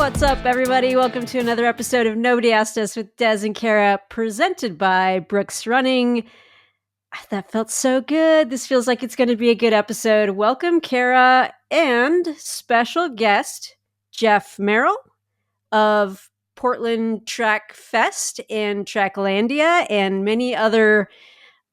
What's up, everybody? Welcome to another episode of Nobody Asked Us with Des and Kara, presented by Brooks Running. That felt so good. This feels like it's going to be a good episode. Welcome, Kara, and special guest, Jeff Merrill of Portland Track Fest and Tracklandia and many other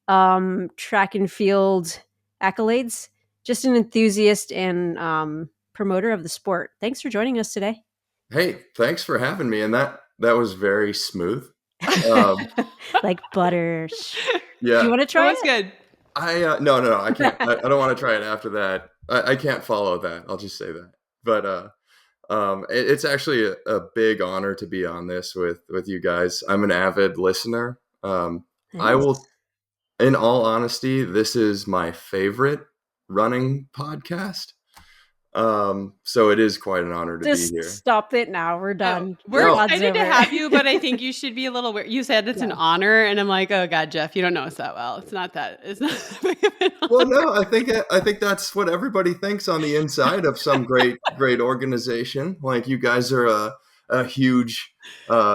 track and field accolades. Just an enthusiast and promoter of the sport. Thanks for joining us today. Hey, thanks for having me. And that was very smooth. Like butter. Yeah. Do you want to try it? Good. No, I can't. I don't want to try it after that. I can't follow that. I'll just say that. But it's actually a big honor to be on this with you guys. I'm an avid listener. Nice. I will, in all honesty, this is my favorite running podcast. So it is quite an honor to Just be here. stop it now. We're done. We're God's excited to over. have you, but I think you should be a little weird. You said it's an honor, and I'm like, oh God, Jeff, you don't know us that well. It's not that. It's not that big of an honor. Well, no, I think that's what everybody thinks on the inside of some great organization. Like you guys are a huge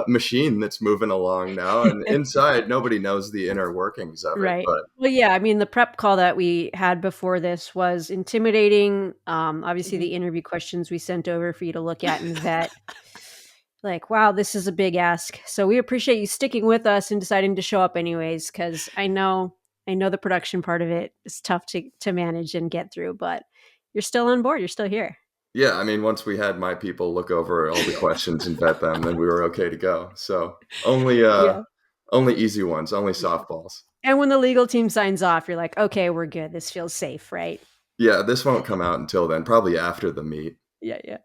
machine that's moving along now, and inside nobody knows the inner workings of it. Right. But Well, yeah. I mean, the prep call that we had before this was intimidating. Obviously, the interview questions we sent over for you to look at and vet. Like, wow, this is a big ask. So we appreciate you sticking with us and deciding to show up anyways, because I know the production part of it is tough to manage and get through, but you're still on board. You're still here. yeah, I mean, once we had my people look over all the questions and vet them, then we were okay to go. So only easy ones, only softballs. And when the legal team signs off, you're like, okay, we're good. This feels safe, right? Yeah, this won't come out until then, probably after the meet. Yeah.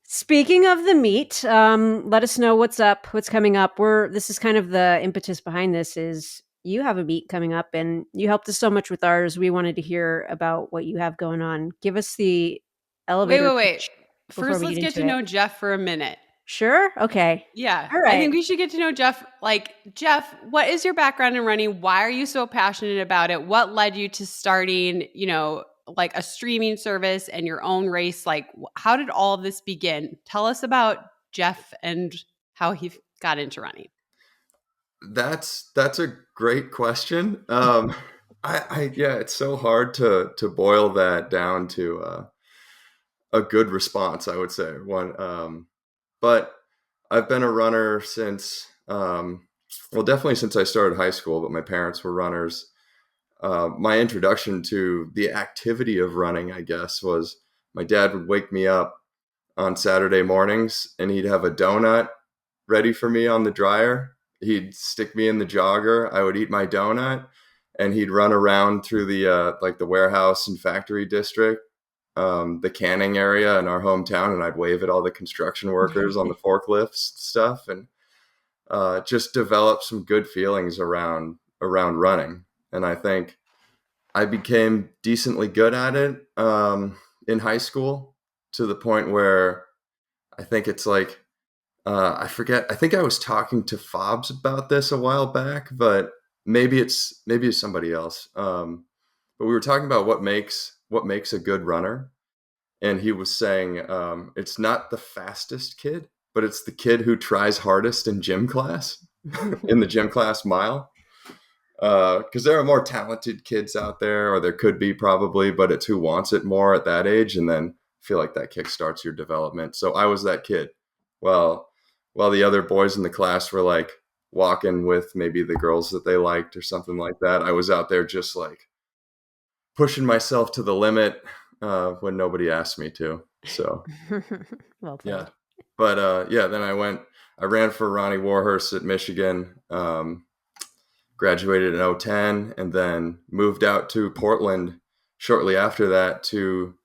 Speaking of the meet, let us know what's up, what's coming up. This is kind of the impetus behind this is you have a meet coming up and you helped us so much with ours. We wanted to hear about what you have going on. Give us the elevator. Wait. First, let's get to know Jeff for a minute. Sure. Okay. Yeah. All right. I think we should get to know Jeff. Like, Jeff, what is your background in running? Why are you so passionate about it? What led you to starting, like a streaming service and your own race? Like, how did all of this begin? Tell us about Jeff and how he got into running. That's a great question. It's so hard to boil that down to a good response, I would say. But I've been a runner since, definitely since I started high school, but my parents were runners. My introduction to the activity of running, I guess, was my dad would wake me up on Saturday mornings and he'd have a donut ready for me on the dryer. He'd stick me in the jogger. I would eat my donut and he'd run around through the warehouse and factory district, the canning area in our hometown. And I'd wave at all the construction workers on the forklifts and stuff and just develop some good feelings around running. And I think I became decently good at it in high school to the point where I think it's like, I forget. I think I was talking to Fobbs about this a while back, but maybe it's somebody else. But we were talking about what makes a good runner. And he was saying it's not the fastest kid, but it's the kid who tries hardest in gym class, in the gym class mile. Because there are more talented kids out there, or there could be probably, but it's who wants it more at that age. And then I feel like that kickstarts your development. So I was that kid. Well, while the other boys in the class were like walking with maybe the girls that they liked or something like that, I was out there just like pushing myself to the limit when nobody asked me to. So, well played. Yeah. But then I ran for Ronnie Warhurst at Michigan. Graduated in 2010 and then moved out to Portland shortly after that to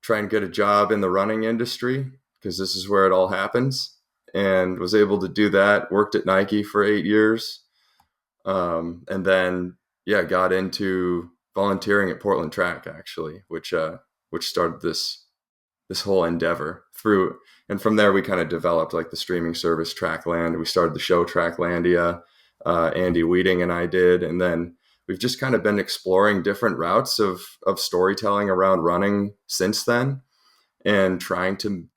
try and get a job in the running industry because this is where it all happens, and was able to do that. Worked at Nike for 8 years. And then, got into volunteering at Portland Track actually, which started this whole endeavor through. And from there, we kind of developed like the streaming service Trackland. We started the show Tracklandia. Andy Weeding and I did. And then we've just kind of been exploring different routes of storytelling around running since then and trying to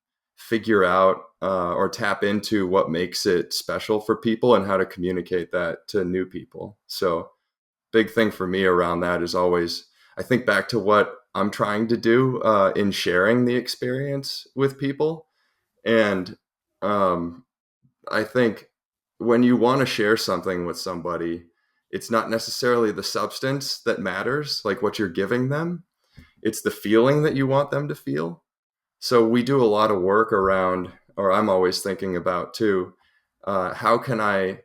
figure out or tap into what makes it special for people and how to communicate that to new people. So big thing for me around that is always, I think back to what I'm trying to do in sharing the experience with people. And um, I think when you want to share something with somebody, it's not necessarily the substance that matters, like what you're giving them. It's the feeling that you want them to feel. So we do a lot of work around, or I'm always thinking about too, how can I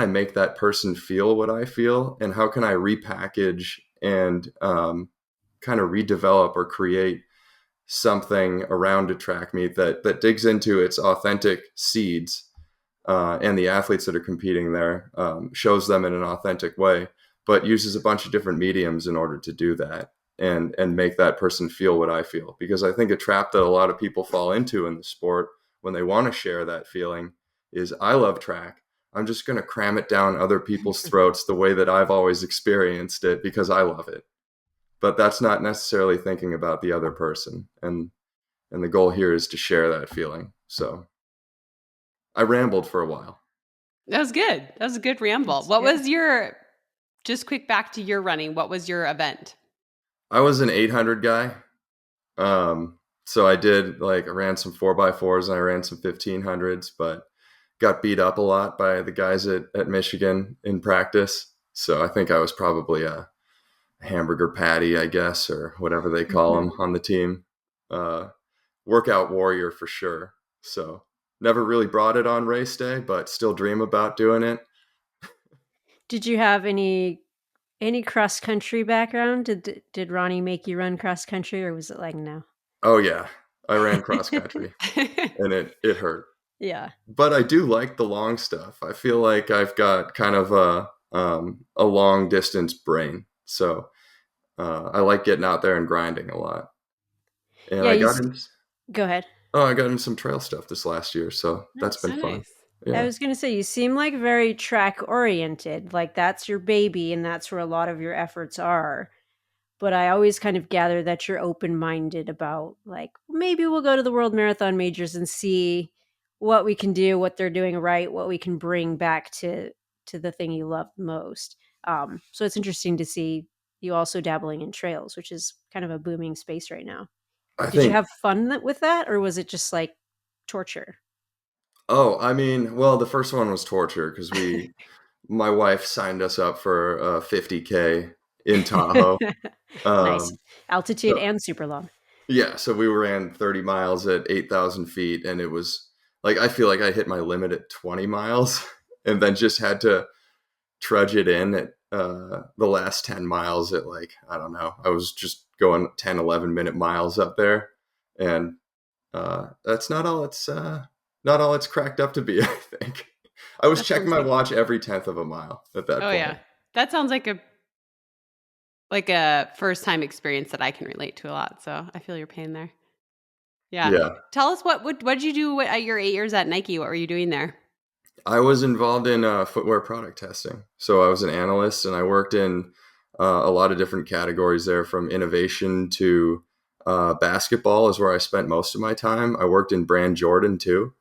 make that person feel what I feel, and how can I repackage and kind of redevelop or create something around a track meet that digs into its authentic seeds and the athletes that are competing there, shows them in an authentic way, but uses a bunch of different mediums in order to do that and make that person feel what I feel. Because I think a trap that a lot of people fall into in the sport when they want to share that feeling is, I love track. I'm just going to cram it down other people's throats the way that I've always experienced it because I love it. But that's not necessarily thinking about the other person. And the goal here is to share that feeling. So I rambled for a while. That was good. That was a good ramble. That's What good. was your, just quick back to your running, what was your event? I was an 800 guy. So I did, like, I ran some 4x4s and I ran some 1500s, but got beat up a lot by the guys at Michigan in practice. So I think I was probably a hamburger patty, I guess, or whatever they call them on the team. Uh, Workout warrior for sure. So never really brought it on race day, but still dream about doing it. Did you have any cross country background? Did Ronnie make you run cross country, or was it like no? Oh yeah, I ran cross country and it hurt. Yeah. But I do like the long stuff. I feel like I've got kind of a long distance brain, so I like getting out there and grinding a lot. And Yeah, I got in, go ahead. I got in some trail stuff this last year, so that's Nice. been fun. Nice. I Yeah, was going to say, you seem like very track oriented. Like that's your baby and that's where a lot of your efforts are. But I always kind of gather that you're open minded about, like, maybe we'll go to the World Marathon Majors and see what we can do, what they're doing right, what we can bring back to the thing you love most. So it's interesting to see you also dabbling in trails, which is kind of a booming space right now. I Did you think. have fun with that, or was it just like torture? Oh, I mean, well, the first one was torture because my wife signed us up for 50K in Tahoe. Nice. Altitude So and super long. yeah, so we ran 30 miles at 8,000 feet, and it was like, I feel like I hit my limit at 20 miles and then just had to trudge it in at the last 10 miles at, like, I don't know, I was just going 10, 11-minute miles up there. And that's not all it's cracked up to be, I think. I was That checking sounds my like, watch every tenth of a mile at that oh yeah. point. That sounds like a first time experience that I can relate to a lot. So I feel your pain there. Yeah. Yeah. Tell us what did you do at your 8 years at Nike? What were you doing there? I was involved in footwear product testing. So I was an analyst and I worked in a lot of different categories there, from innovation to basketball is where I spent most of my time. I worked in brand Jordan too.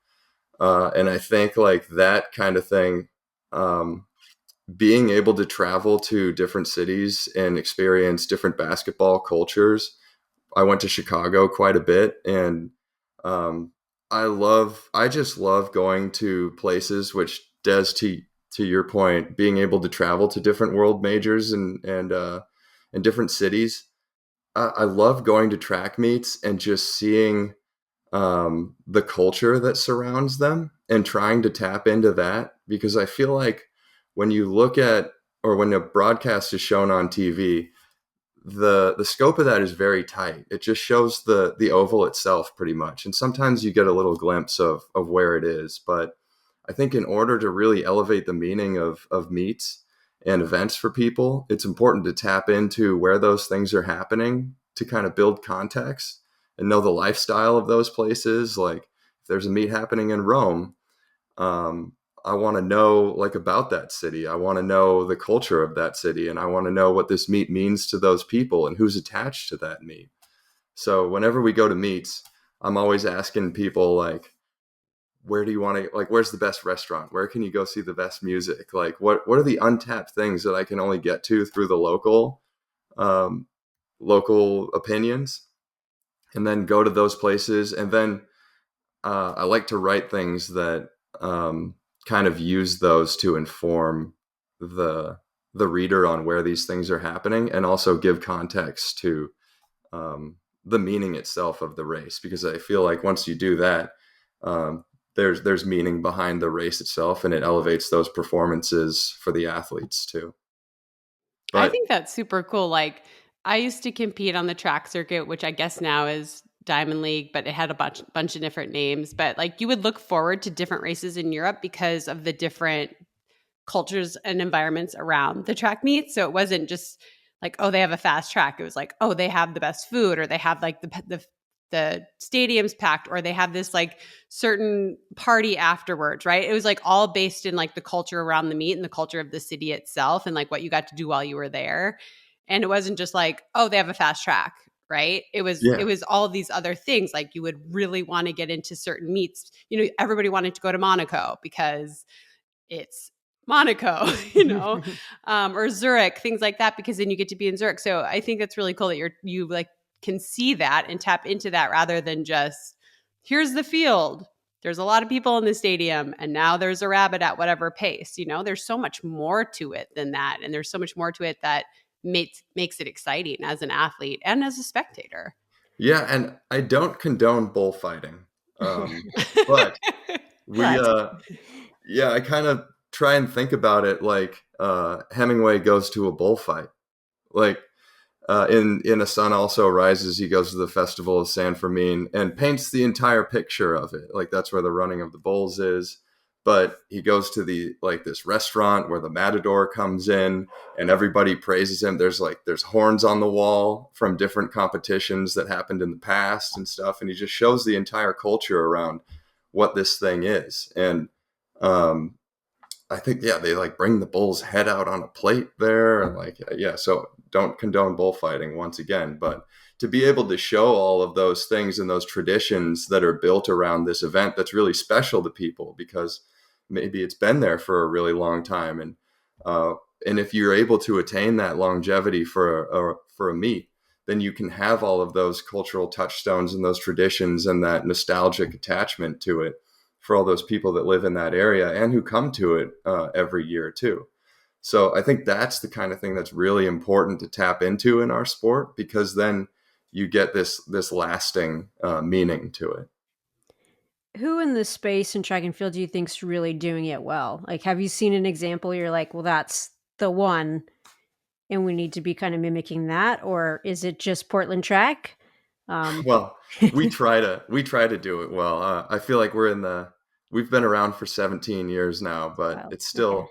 And I think, like, that kind of thing, um, being able to travel to different cities and experience different basketball cultures. I went to Chicago quite a bit, and um, I just love going to places, which does, to your point, being able to travel to different world majors and different cities. I love going to track meets and just seeing the culture that surrounds them and trying to tap into that, because I feel like when you look at, or when a broadcast is shown on TV, the scope of that is very tight. It just shows the oval itself pretty much, and sometimes you get a little glimpse of where it is. But I think in order to really elevate the meaning of meets and events for people, it's important to tap into where those things are happening to kind of build context and know the lifestyle of those places. Like, if there's a meet happening in Rome, um, I want to know, like, about that city. I want to know the culture of that city, and I want to know what this meet means to those people and who's attached to that meet. So whenever we go to meets, I'm always asking people like, where do you want to, like, where's the best restaurant? Where can you go see the best music? Like, what are the untapped things that I can only get to through the um, local opinions, and then go to those places. And then I like to write things that kind of use those to inform the reader on where these things are happening, and also give context to the meaning itself of the race. Because I feel like once you do that, um, there's meaning behind the race itself, and it elevates those performances for the athletes too. I But think that's super cool. Like, I used to compete on the track circuit, which I guess now is Diamond League, but it had a bunch of different names. But like, you would look forward to different races in Europe because of the different cultures and environments around the track meet. So it wasn't just like, oh, they have a fast track. It was like, oh, they have the best food, or they have like the stadiums packed, or they have this like certain party afterwards, right? It was like all based in like the culture around the meet and the culture of the city itself, and like what you got to do while you were there. And it wasn't just like, oh, they have a fast track, right? It yeah, was all of these other things. Like, you would really want to get into certain meets. You know, everybody wanted to go to Monaco because it's Monaco, or Zurich, things like that, because then you get to be in Zurich. So I think that's really cool that you like can see that and tap into that, rather than just, here's the field. There's a lot of people in the stadium, and now there's a rabbit at whatever pace. There's so much more to it than that. And there's so much more to it that makes it exciting as an athlete and as a spectator. yeah, and I don't condone bullfighting, but Well, we that's yeah, I kind of try and think about it like Hemingway goes to a bullfight. Like in A Sun Also Rises, he goes to the Festival of San Fermin and paints the entire picture of it. Like that's where the running of the bulls is. But he goes to the like this restaurant where the matador comes in and everybody praises him. There's horns on the wall from different competitions that happened in the past and stuff, and he just shows the entire culture around what this thing is. And um, I think yeah, they like bring the bull's head out on a plate there, and like yeah. So don't condone bullfighting once again, but to be able to show all of those things and those traditions that are built around this event that's really special to people because maybe it's been there for a really long time, uh, and if you're able to attain that longevity for a meet, then you can have all of those cultural touchstones and those traditions and that nostalgic attachment to it for all those people that live in that area and who come to it every year too. So I think that's the kind of thing that's really important to tap into in our sport, because then you get this lasting meaning to it. who in the space and track and field do you think's really doing it well? Like, have you seen an example you're like, well, that's the one, and we need to be kind of mimicking that, or is it just Portland track? Um, Well, we try to do it well. I feel like we've been around for 17 years now, but well, it's okay.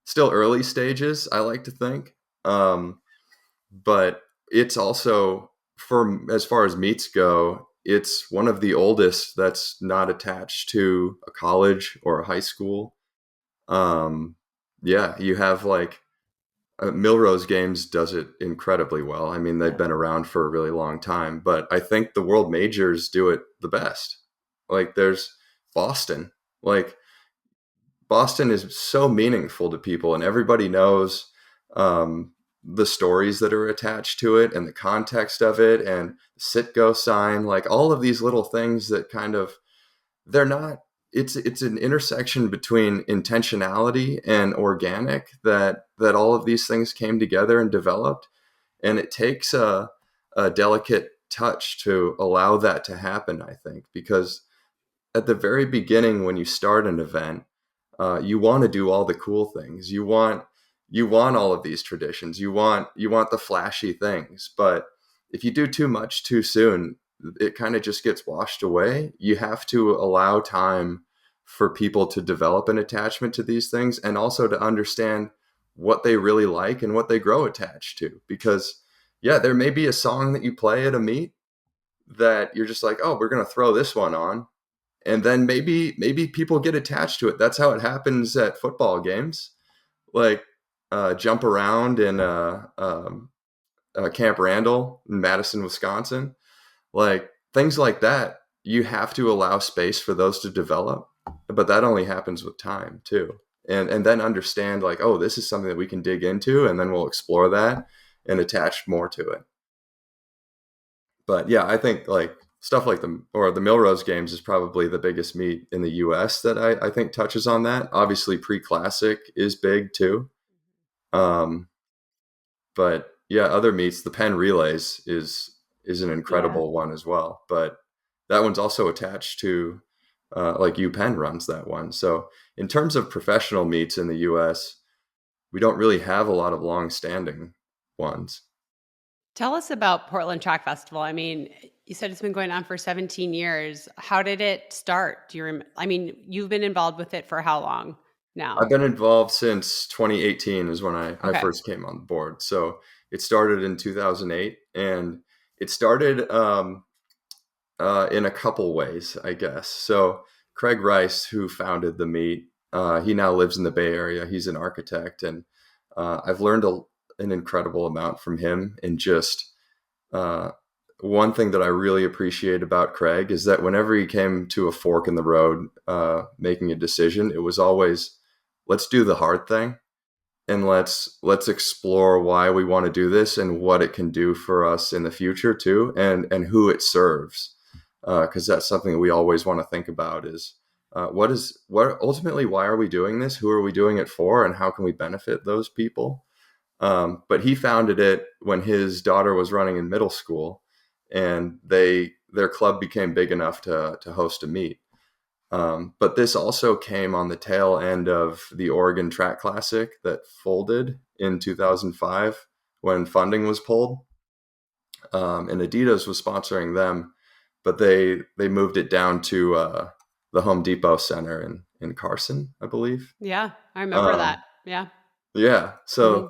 still early stages. I like to think, but it's also for as far as meets go, it's one of the oldest that's not attached to a college or a high school. Um, yeah, you have like Milrose Games does it incredibly well. I mean, they've Yeah. been around for a really long time, but I think the world majors do it the best. Like there's Boston. Like Boston is so meaningful to people, and everybody knows the stories that are attached to it and the context of it and the Sitgo sign, like all of these little things that kind of they're not. It's an intersection between intentionality and organic that all of these things came together and developed, and it takes a delicate touch to allow that to happen. I think because at the very beginning when you start an event, you want to do all the cool things. You want all of these traditions. You want the flashy things. But if you do too much too soon, it kind of just gets washed away. You have to allow time for people to develop an attachment to these things, and also to understand what they really like and what they grow attached to. Because yeah, there may be a song that you play at a meet that you're just like, oh, we're going to throw this one on, and then maybe people get attached to it. That's how it happens at football games, like jump around in Camp Randall in Madison, Wisconsin, like things like that. you have to allow space for those to develop, but that only happens with time too. And then understand like, oh, this is something that we can dig into, and then we'll explore that and attach more to it. But yeah, I think like stuff like the Milrose Games is probably the biggest meet in the U.S. that I think touches on that. Obviously, pre-classic is big too. Um, but yeah, other meets, the Penn Relays is an Yeah. incredible one as well. But that one's also attached to like UPenn runs that one. So in terms of professional meets in the U.S., we don't really have a lot of long-standing ones. Tell us about Portland Track Festival. I mean, you said it's been going on for 17 years. How did it start? Do you I mean, you've been involved with it for how long I've now? been involved since 2018 is when I Okay. first came on board. So it started in 2008, and it started in a couple ways, I guess. So Craig Rice, who founded the meet, he now lives in the Bay Area. He's an architect, and I've learned an incredible amount from him. And just uh, one thing that I really appreciate about Craig is that whenever he came to a fork in the road, making a decision, it was always, let's do the hard thing, and let's explore why we want to do this and what it can do for us in the future too, and who it serves, because that's something that we always want to think about is what ultimately, why are we doing this, who are we doing it for, and how can we benefit those people. But he founded it when his daughter was running in middle school, and their club became big enough to host a meet. But this also came on the tail end of the Oregon Track Classic that folded in 2005 when funding was pulled. And Adidas was sponsoring them, but they moved it down to the Home Depot Center in Carson, I believe. Yeah, I remember that. Um, Yeah. yeah, Hmm. so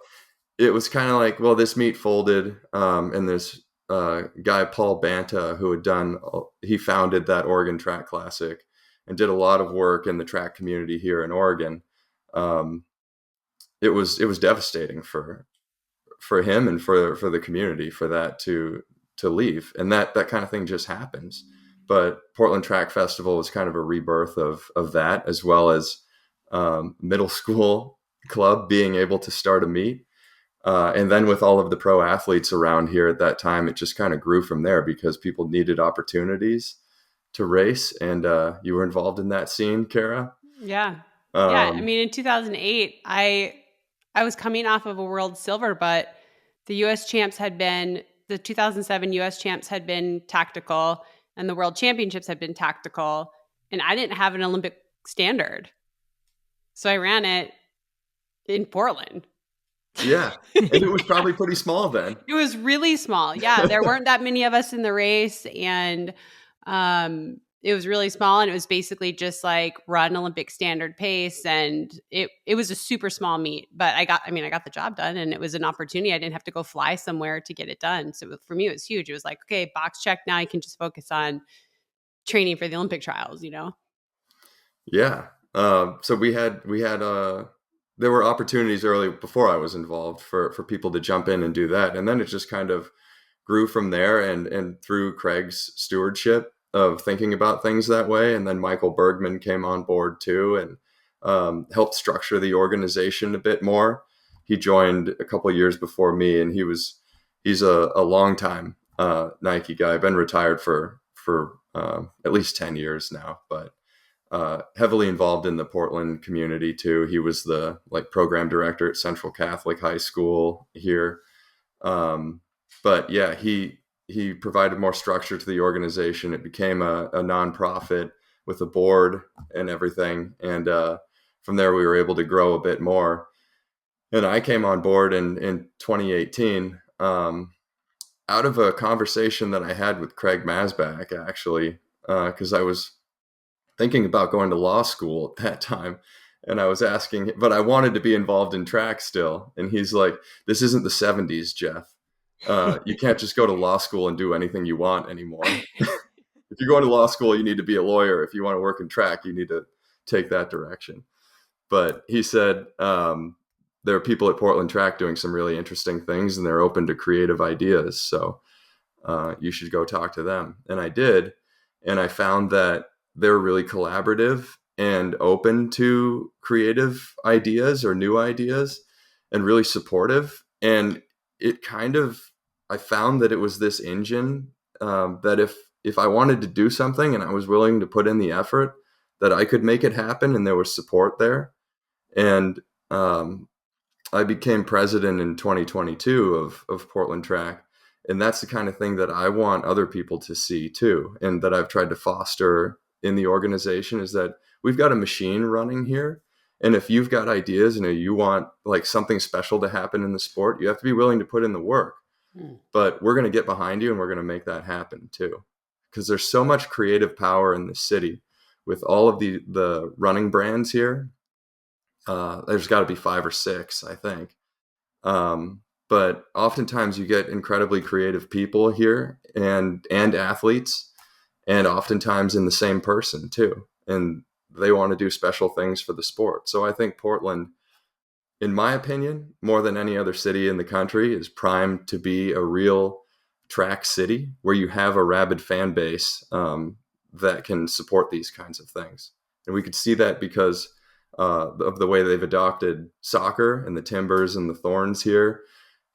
it was kind of like, well, this meet folded, and this guy Paul Banta, who he founded that Oregon Track Classic and did a lot of work in the track community here in Oregon. Um, it was devastating for him and for the community for that to leave, and that kind of thing just happens. But Portland Track Festival was kind of a rebirth of that, as well as middle school club being able to start a meet. And then with all of the pro athletes around here at that time, it just kind of grew from there because people needed opportunities to race. And you were involved in that scene, Kara. Yeah. Yeah. I Um, mean, in 2008, I was coming off of a world silver, but the 2007 US champs had been tactical, and the world championships had been tactical, and I didn't have an Olympic standard. So I ran it in Portland. yeah. And it was probably pretty small then. It was really small. Yeah, there weren't that many of us in the race, and it was really small, and it was basically just like run Olympic standard pace, and it was a super small meet. But I got the job done, and it was an opportunity. I didn't have to go fly somewhere to get it done. So for me, it was huge. It was like, okay, box check. Now I can just focus on training for the Olympic trials. You know? Yeah. So we had there were opportunities early before I was involved for people to jump in and do that, and then it just kind of grew from there, and through Craig's stewardship of thinking about things that way, and then Michael Bergman came on board too, and helped structure the organization a bit more. He joined a couple of years before me, and he's a long time Nike guy. Been retired for at least 10 years now, but heavily involved in the Portland community too. He was the like program director at Central Catholic High School here. Um, but yeah, he provided more structure to the organization. It became a nonprofit with a board and everything, and from there we were able to grow a bit more. And I came on board in 2018 out of a conversation that I had with Craig Masback, actually, because I was thinking about going to law school at that time. And I was asking, but I wanted to be involved in track still. And he's like, this isn't the 70s, Jeff. You can't just go to law school and do anything you want anymore. If you're going to law school, you need to be a lawyer. If you want to work in track, you need to take that direction. But he said, there are people at Portland Track doing some really interesting things, and they're open to creative ideas. So you should go talk to them. And I did. And I found that they're really collaborative and open to creative ideas or new ideas and really supportive. And it kind of, I found that it was this engine that if I wanted to do something and I was willing to put in the effort, that I could make it happen and there was support there. And um, I became president in 2022 of Portland Track. And that's the kind of thing that I want other people to see too. And that I've tried to foster in the organization is that we've got a machine running here. And if you've got ideas and you want like something special to happen in the sport, you have to be willing to put in the work. Mm. But we're going to get behind you and we're going to make that happen too. Because there's so much creative power in the city with all of the running brands here. There's got to be 5 or 6, I think. But oftentimes you get incredibly creative people here and athletes, and oftentimes in the same person too. And they want to do special things for the sport. So I think Portland, in my opinion, more than any other city in the country, is primed to be a real track city where you have a rabid fan base that can support these kinds of things. And we could see that because of the way they've adopted soccer and the Timbers and the Thorns here.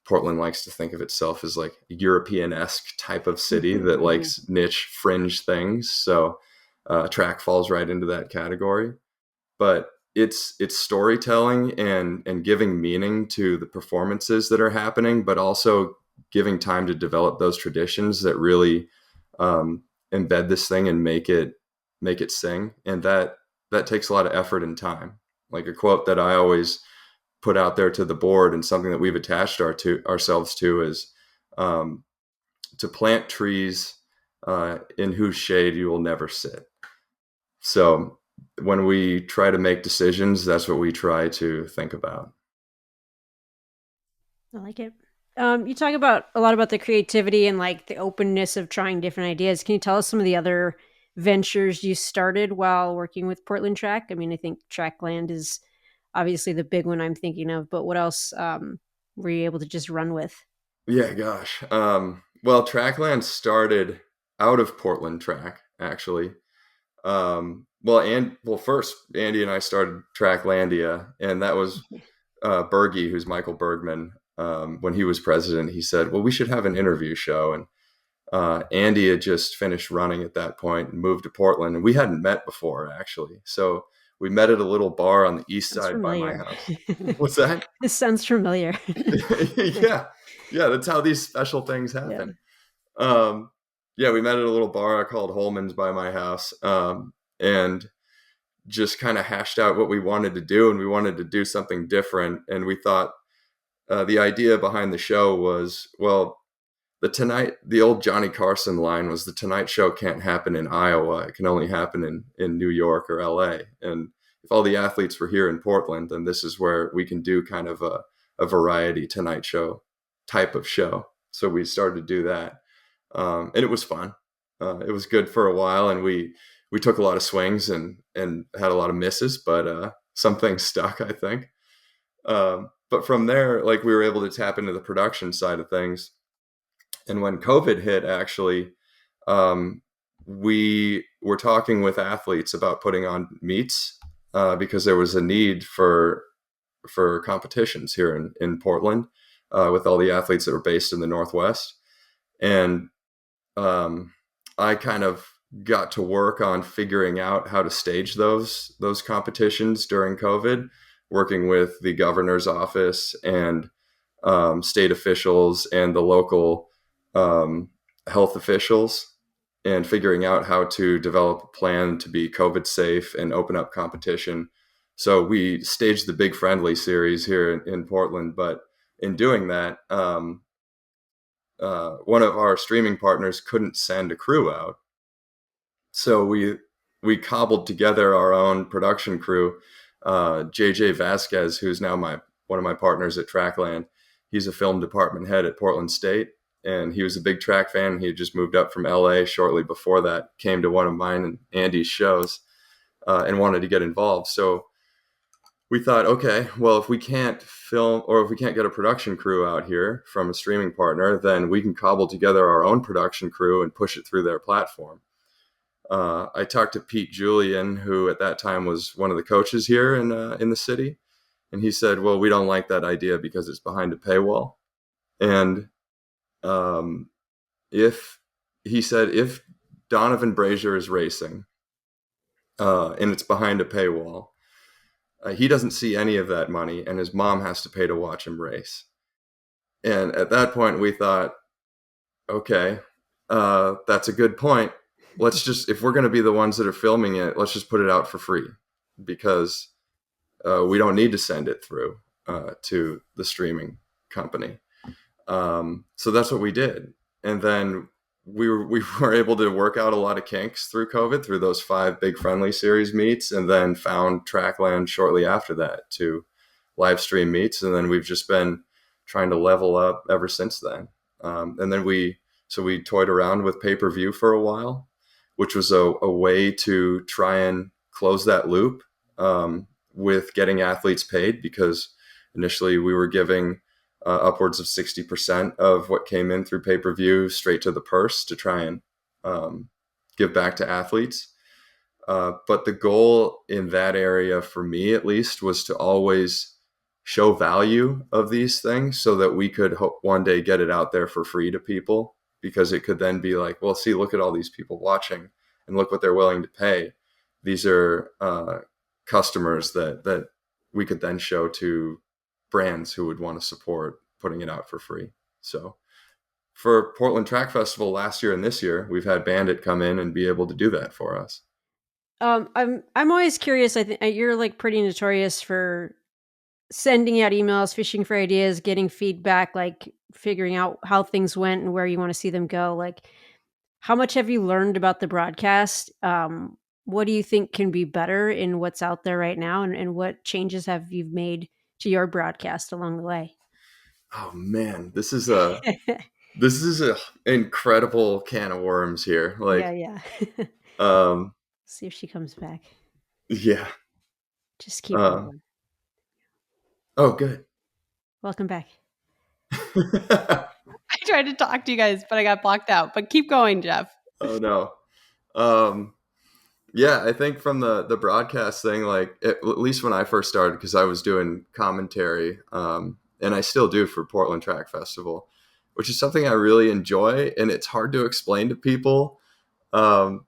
Portland likes to think of itself as like a European-esque type of city that likes niche fringe things. So track falls right into that category. But it's storytelling and giving meaning to the performances that are happening, but also giving time to develop those traditions that really embed this thing and make it sing. And that takes a lot of effort and time. Like a quote that I always put out there to the board and something that we've attached ourselves to is to plant trees in whose shade you will never sit. So when we try to make decisions, that's what we try to think about. I like it. You talk about a lot about the creativity and like the openness of trying different ideas. Can you tell us some of the other ventures you started while working with Portland Track? I mean, I think Trackland is obviously the big one I'm thinking of, but what else were you able to just run with? Yeah, gosh. Well, Trackland started out of Portland Track, actually. First, Andy and I started Tracklandia, and that was Bergie, who's Michael Bergman. When he was president, he said, "Well, we should have an interview show." And Andy had just finished running at that point and moved to Portland, and we hadn't met before actually. So we met at a little bar on the east Sounds side by my familiar. house. What's that? This sounds familiar. Yeah, yeah. That's how these special things Yeah. happen. Um, yeah, we met at a little bar called Holman's by my house, and just kind of hashed out what we wanted to do, and we wanted to do something different. And we thought the idea behind the show was, well, the old Johnny Carson line was the Tonight Show can't happen in Iowa. It can only happen in New York or LA. And if all the athletes were here in Portland, then this is where we can do kind of a variety Tonight Show type of show. So we started to do that. And it was fun. It was good for a while, and we took a lot of swings and had a lot of misses, but some things stuck, I think. But from there, like we were able to tap into the production side of things. And when COVID hit, actually, we were talking with athletes about putting on meets because there was a need for competitions here in Portland with all the athletes that were based in the Northwest. And I kind of got to work on figuring out how to stage those competitions during COVID, working with the governor's office and state officials and the local health officials, and figuring out how to develop a plan to be COVID safe and open up competition. So we staged the Big Friendly series here in Portland, but in doing that, one of our streaming partners couldn't send a crew out, so we cobbled together our own production crew. JJ Vasquez, who's now one of my partners at Trackland, he's a film department head at Portland State, and he was a big track fan. He had just moved up from LA shortly before that, came to one of mine and Andy's shows, and wanted to get involved. So we thought, okay, well, if we can't film or if we can't get a production crew out here from a streaming partner, then we can cobble together our own production crew and push it through their platform. I talked to Pete Julian, who at that time was one of the coaches here in the city, and he said, "Well, we don't like that idea because it's behind a paywall." And um, if he said if Donovan Brazier is racing and it's behind a paywall, he doesn't see any of that money, and his mom has to pay to watch him race. And at that point, we thought, okay, that's a good point. Let's just, if we're going to be the ones that are filming it, let's just put it out for free because we don't need to send it through to the streaming company. So that's what we did. And then we were able to work out a lot of kinks through COVID, through those 5 big friendly series meets, and then found Trackland shortly after that to live stream meets. And then we've just been trying to level up ever since then. And then we toyed around with pay-per-view for a while, which was a way to try and close that loop with getting athletes paid, because initially we were giving upwards of 60% of what came in through pay-per-view straight to the purse to try and give back to athletes. But the goal in that area, for me at least, was to always show value of these things so that we could one day get it out there for free to people, because it could then be like, well, see, look at all these people watching and look what they're willing to pay. These are customers that we could then show to brands who would want to support putting it out for free. So for Portland Track Festival last year and this year, we've had Bandit come in and be able to do that for us. I'm always curious. I think you're like pretty notorious for sending out emails, fishing for ideas, getting feedback, like figuring out how things went and where you want to see them go. Like, how much have you learned about the broadcast? What do you think can be better in what's out there right now? And what changes have you made to your broadcast along the way? Oh man, this is a incredible can of worms here. Yeah, Like, yeah. um, See if she comes back. yeah. Just keep Uh, rolling. oh, good. Welcome back. I tried to talk to you guys, but I got blocked out. But keep going, Jeff. Oh no. Um, yeah, I think from the broadcast thing, like at least when I first started, because I was doing commentary, and I still do for Portland Track Festival, which is something I really enjoy, and it's hard to explain to people um,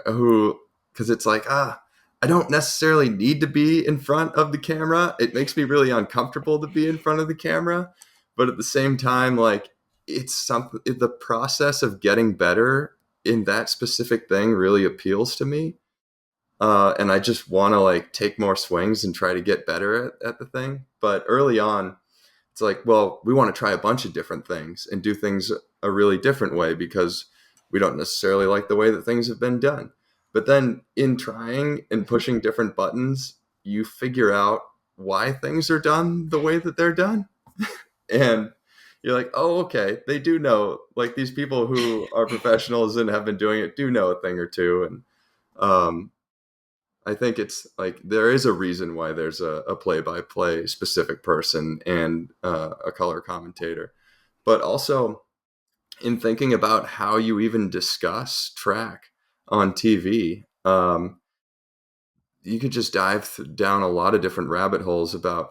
who, because it's like, I don't necessarily need to be in front of the camera. It makes me really uncomfortable to be in front of the camera, but at the same time, like it's something. The process of getting better in that specific thing really appeals to me, and I just want to like take more swings and try to get better at the thing. But early on, it's like, well, we want to try a bunch of different things and do things a really different way because we don't necessarily like the way that things have been done. But then in trying and pushing different buttons, you figure out why things are done the way that they're done. And you're like, oh, okay, they do know, like these people who are professionals and have been doing it do know a thing or two. And I think it's like there is a reason why there's a play-by-play specific person and a color commentator. But also in thinking about how you even discuss track on TV, you could just dive down a lot of different rabbit holes about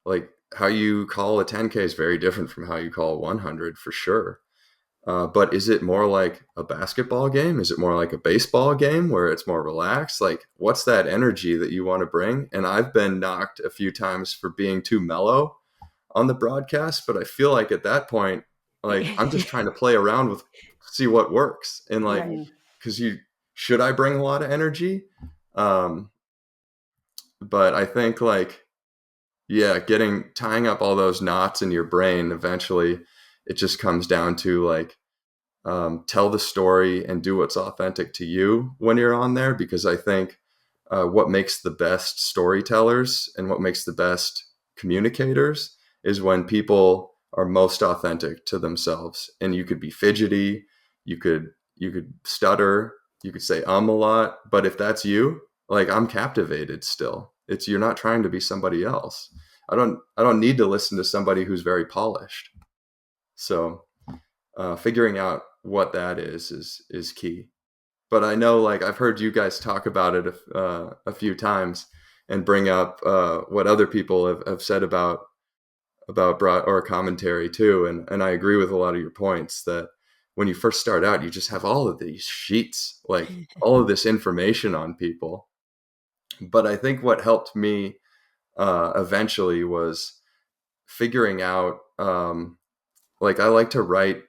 like how you call a 10K is very different from how you call a 100 for sure. But is it more like a basketball game? Is it more like a baseball game where it's more relaxed? Like, what's that energy that you want to bring? And I've been knocked a few times for being too mellow on the broadcast, but I feel like at that point, like I'm just trying to play around with, see what works. And like, Right. because should I bring a lot of energy? Um, but I think like, yeah, tying up all those knots in your brain, eventually it just comes down to like, tell the story and do what's authentic to you when you're on there, because I think what makes the best storytellers and what makes the best communicators is when people are most authentic to themselves. And you could be fidgety, you could stutter, you could say a lot, but if that's you, like I'm captivated still. It's you're not trying to be somebody else. I don't need to listen to somebody who's very polished. So figuring out what that is key. but I know, like, I've heard you guys talk about it a few times and bring up what other people have said about broad or commentary too, and I agree with a lot of your points that when you first start out, you just have all of these sheets, like all of this information on people. But I think what helped me eventually was figuring out, like, I like to write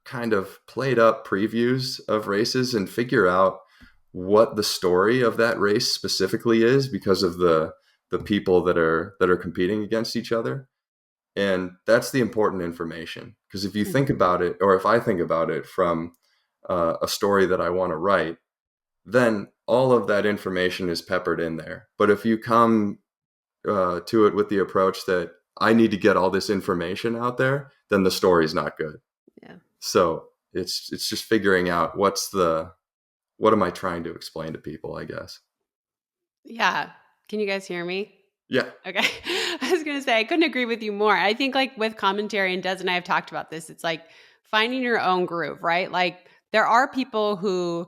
kind of played up previews of races and figure out what the story of that race specifically is because of the people that are competing against each other. And that's the important information, because if you think Mhm. about it, or if I think about it from a story that I want to write, then all of that information is peppered in there. But if you come to it with the approach that I need to get all this information out there, then the story's not good. Yeah. So it's just figuring out what am I trying to explain to people, I guess. Yeah. Can you guys hear me? Yeah. Okay. I was going to say, I couldn't agree with you more. I think like with commentary, and Des and I have talked about this, it's like finding your own groove, right? Like there are people who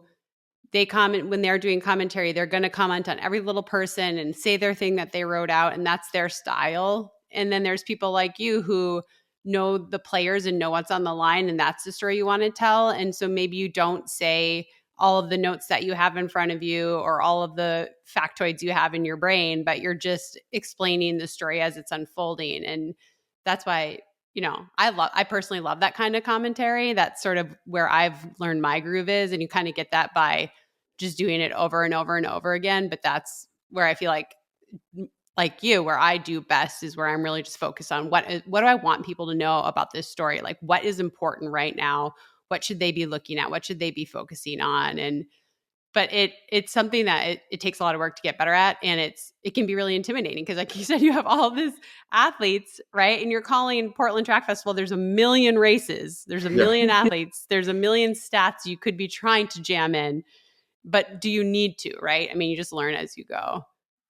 they comment when they're doing commentary, they're going to comment on every little person and say their thing that they wrote out, and that's their style. And then there's people like you who know the players and know what's on the line, and that's the story you want to tell. And so maybe you don't say all of the notes that you have in front of you or all of the factoids you have in your brain, but you're just explaining the story as it's unfolding. And that's why, I personally love that kind of commentary. That's sort of where I've learned my groove is. And you kind of get that by just doing it over and over and over again. But that's where I feel like you, where I do best is where I'm really just focused on what do I want people to know about this story? Like what is important right now? What should they be looking at? What should they be focusing on? And but it's something that it takes a lot of work to get better at, and it can be really intimidating because like you said, you have all these athletes, right? And you're calling Portland Track Festival, there's a million races, there's a Yeah. million athletes, there's a million stats you could be trying to jam in, but do you need to, right? I mean, you just learn as you go.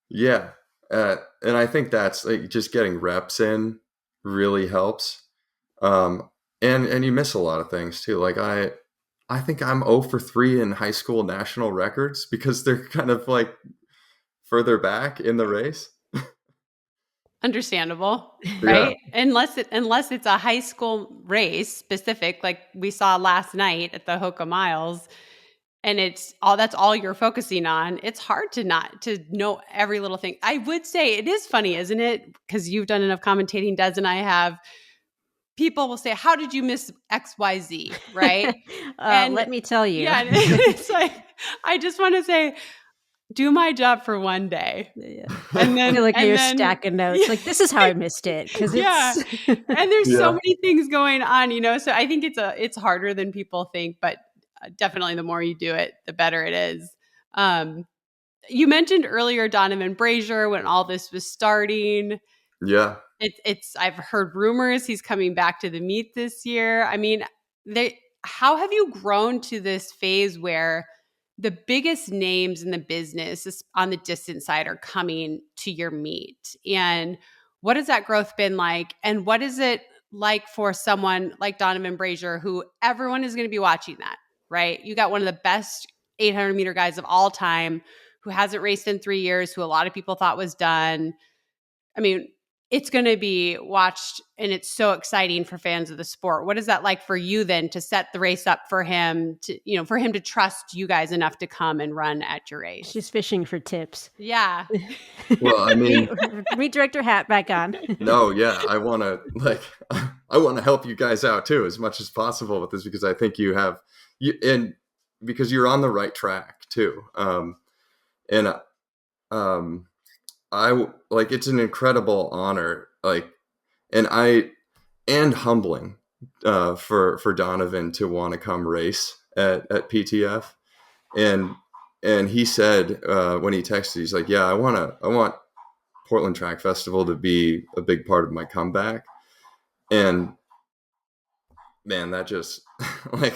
Yeah. And I think that's like just getting reps in really helps. Um, and you miss a lot of things too. Like I think I'm 0 for 3 in high school national records because they're kind of like further back in the race. Understandable, Yeah. right? Unless it's a high school race specific, like we saw last night at the Hoka Miles, and it's all that's all you're focusing on. It's hard to not to know every little thing. I would say it is funny, isn't it? Because you've done enough commentating, Des and I have. People will say, "How did you miss XYZ?" Right? And Let me tell you. yeah, and it's like I just want to say, do my job for one day. Yeah. And I feel then like and you're then stacking notes. yeah. Like, this is how I missed it because Yeah. it's. And there's so Yeah. many things going on, so I think it's harder than people think, but definitely the more you do it, the better it is. Um, you mentioned earlier Donovan Brazier when all this was starting. Yeah. It's I've heard rumors he's coming back to the meet this year. I mean, how have you grown to this phase where the biggest names in the business on the distance side are coming to your meet? And what has that growth been like? And what is it like for someone like Donovan Brazier, who everyone is going to be watching that, right? You got one of the best 800-meter guys of all time who hasn't raced in 3 years, who a lot of people thought was done. I mean, it's going to be watched, and it's so exciting for fans of the sport. What is that like for you then to set the race up for him for him to trust you guys enough to come and run at your She's race? fishing for tips. Yeah. Well, I meet, mean, meet director hat back on. no, yeah, I want to like I want to help you guys out too as much as possible with this, because I think you have you and because you're on the right track too. And um like, it's an incredible honor, like, and humbling for Donovan to want to come race at PTF. And he said, when he texted, he's like, yeah, I want Portland Track Festival to be a big part of my comeback. And man, that just like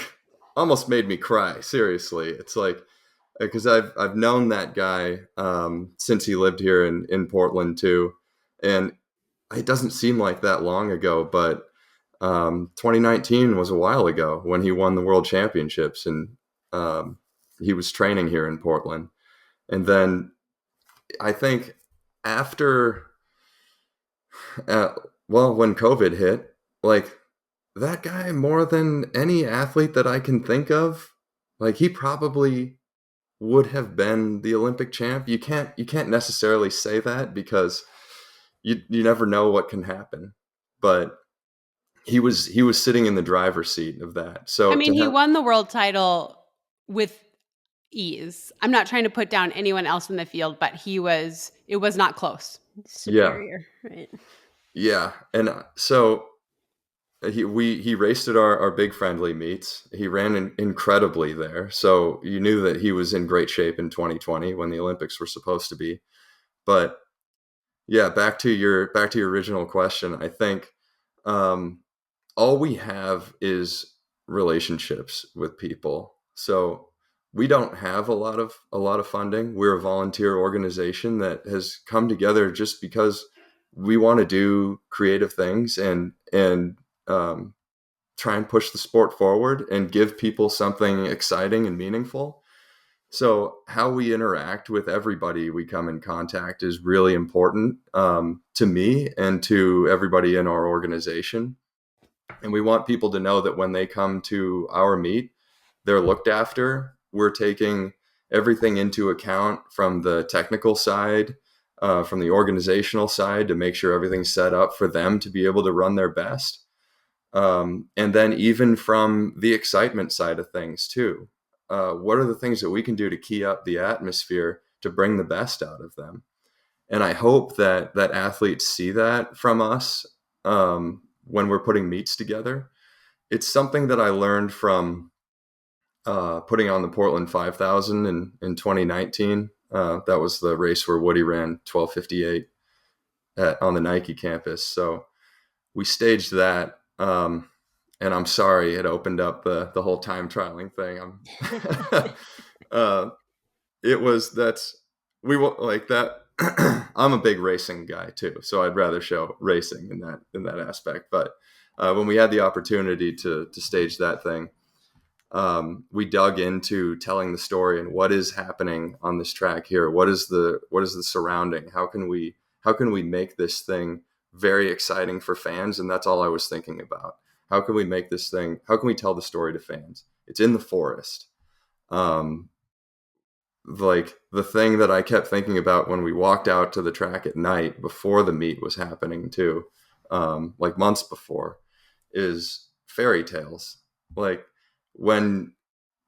almost made me cry. Seriously. It's like, because I've known that guy since he lived here in Portland too. And it doesn't seem like that long ago, but 2019 was a while ago when he won the world championships. And he was training here in Portland. And then I think after, uh, when COVID hit, like that guy, more than any athlete that I can think of, like he probably would have been the Olympic champ. You can't necessarily say that because you never know what can happen. But he was sitting in the driver's seat of that. I So mean, to he have, won the world title with ease. I'm not trying to put down anyone else in the field, but it was not close. yeah, Superior, right? yeah, and so he raced at our big friendly meets. He ran incredibly there, so you knew that he was in great shape in 2020 when the Olympics were supposed to be. But yeah, back to your original question. I think um, all we have is relationships with people. So we don't have a lot of funding. We're a volunteer organization that has come together just because we want to do creative things and um, try and push the sport forward and give people something exciting and meaningful. So how we interact with everybody we come in contact is really important, to me and to everybody in our organization. And we want people to know that when they come to our meet, they're looked after. We're taking everything into account from the technical side, from the organizational side, to make sure everything's set up for them to be able to run their best. And then even from the excitement side of things too. What are the things that we can do to key up the atmosphere to bring the best out of them? And I hope that athletes see that from us, when we're putting meets together. It's something that I learned from putting on the Portland 5000 in 2019. That was the race where Woody ran 12:58 on the Nike campus. So we staged that. And I'm sorry it opened up the whole time trialing thing. Uh, it was that's we like that. I'm a big racing guy too, so I'd rather show racing in that aspect. But when we had the opportunity to stage that thing, we dug into telling the story and what is happening on this track here. What is the surrounding? How can we make this thing very exciting for fans? And that's all I was thinking about. How can we make this thing? How can we tell the story to fans? It's in the forest. Um, like the thing that I kept thinking about when we walked out to the track at night before the meet was happening too, like months before, is fairy tales. Like when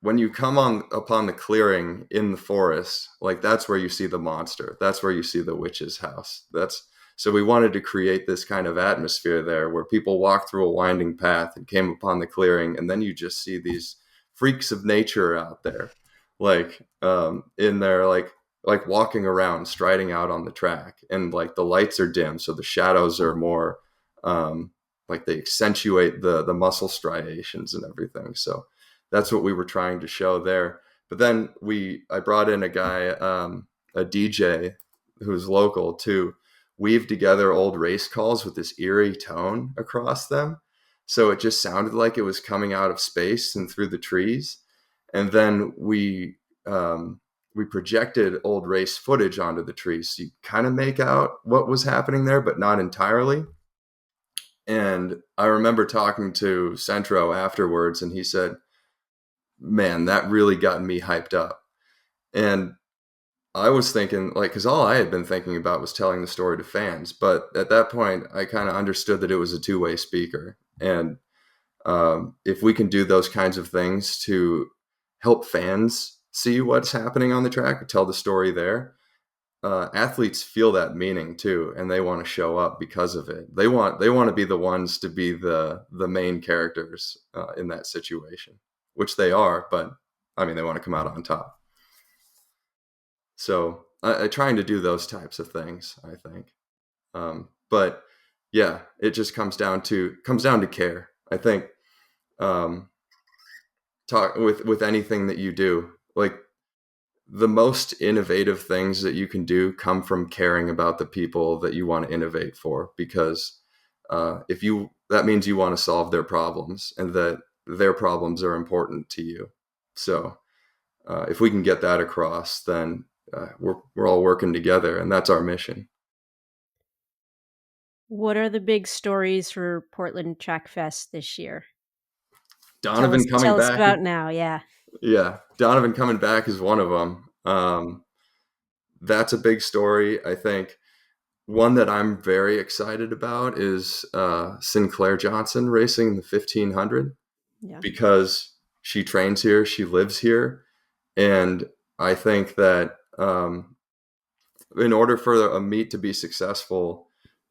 when you come on upon the clearing in the forest, like that's where you see the monster. That's where you see the witch's house. That's so we wanted to create this kind of atmosphere there where people walk through a winding path and came upon the clearing, and then you just see these freaks of nature out there, like in there, like walking around, striding out on the track, and like the lights are dim, so the shadows are more like they accentuate the muscle striations and everything. So that's what we were trying to show there. But then I brought in a guy, a DJ who's local, to weave together old race calls with this eerie tone across them. So it just sounded like it was coming out of space and through the trees. And then we projected old race footage onto the trees. So you kind of make out what was happening there, but not entirely. And I remember talking to Centro afterwards, and he said, man, that really got me hyped up. And I was thinking, like, because all I had been thinking about was telling the story to fans. But at that point, I kind of understood that it was a two-way speaker. And if we can do those kinds of things to help fans see what's happening on the track, tell the story there, athletes feel that meaning too, and they want to show up because of it. They want to be the ones to be the main characters in that situation, which they are. But I mean, they want to come out on top. So I trying to do those types of things, I think. But yeah, it just comes down to care. I think um, talk with anything that you do, like the most innovative things that you can do come from caring about the people that you want to innovate for, because if you that means you want to solve their problems and that their problems are important to you. So if we can get that across, then we're all working together, and that's our mission. What are the big stories for Portland Track Fest this year? Tell us Donovan coming tell us back, about now, yeah. yeah, Donovan coming back is one of them. That's a big story. I think one that I'm very excited about is Sinclair Johnson racing the 1500 Yeah. because she trains here, she lives here, and I think that in order for a meet to be successful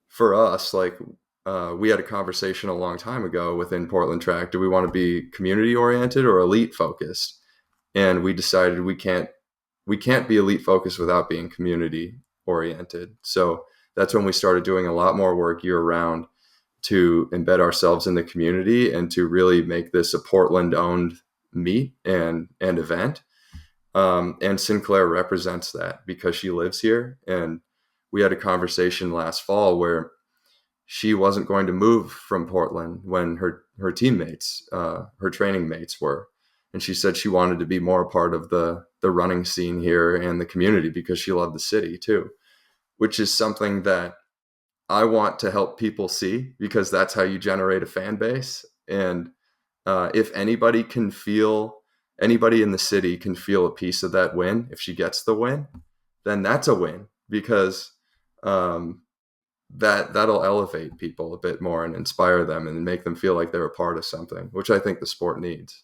for us, like we had a conversation a long time ago within Portland Track. Do we want to be community oriented or elite focused? And we decided we can't be elite focused without being community oriented. So that's when we started doing a lot more work year round to embed ourselves in the community and to really make this a Portland owned meet and event. And Sinclair represents that because she lives here. And we had a conversation last fall where she wasn't going to move from Portland when her teammates, her training mates were. And she said she wanted to be more a part of the running scene here and the community because she loved the city too, which is something that I want to help people see because that's how you generate a fan base. And if anybody in the city can feel a piece of that win, if she gets the win, then that's a win because um, that'll elevate people a bit more and inspire them and make them feel like they're a part of something, which I think the sport needs.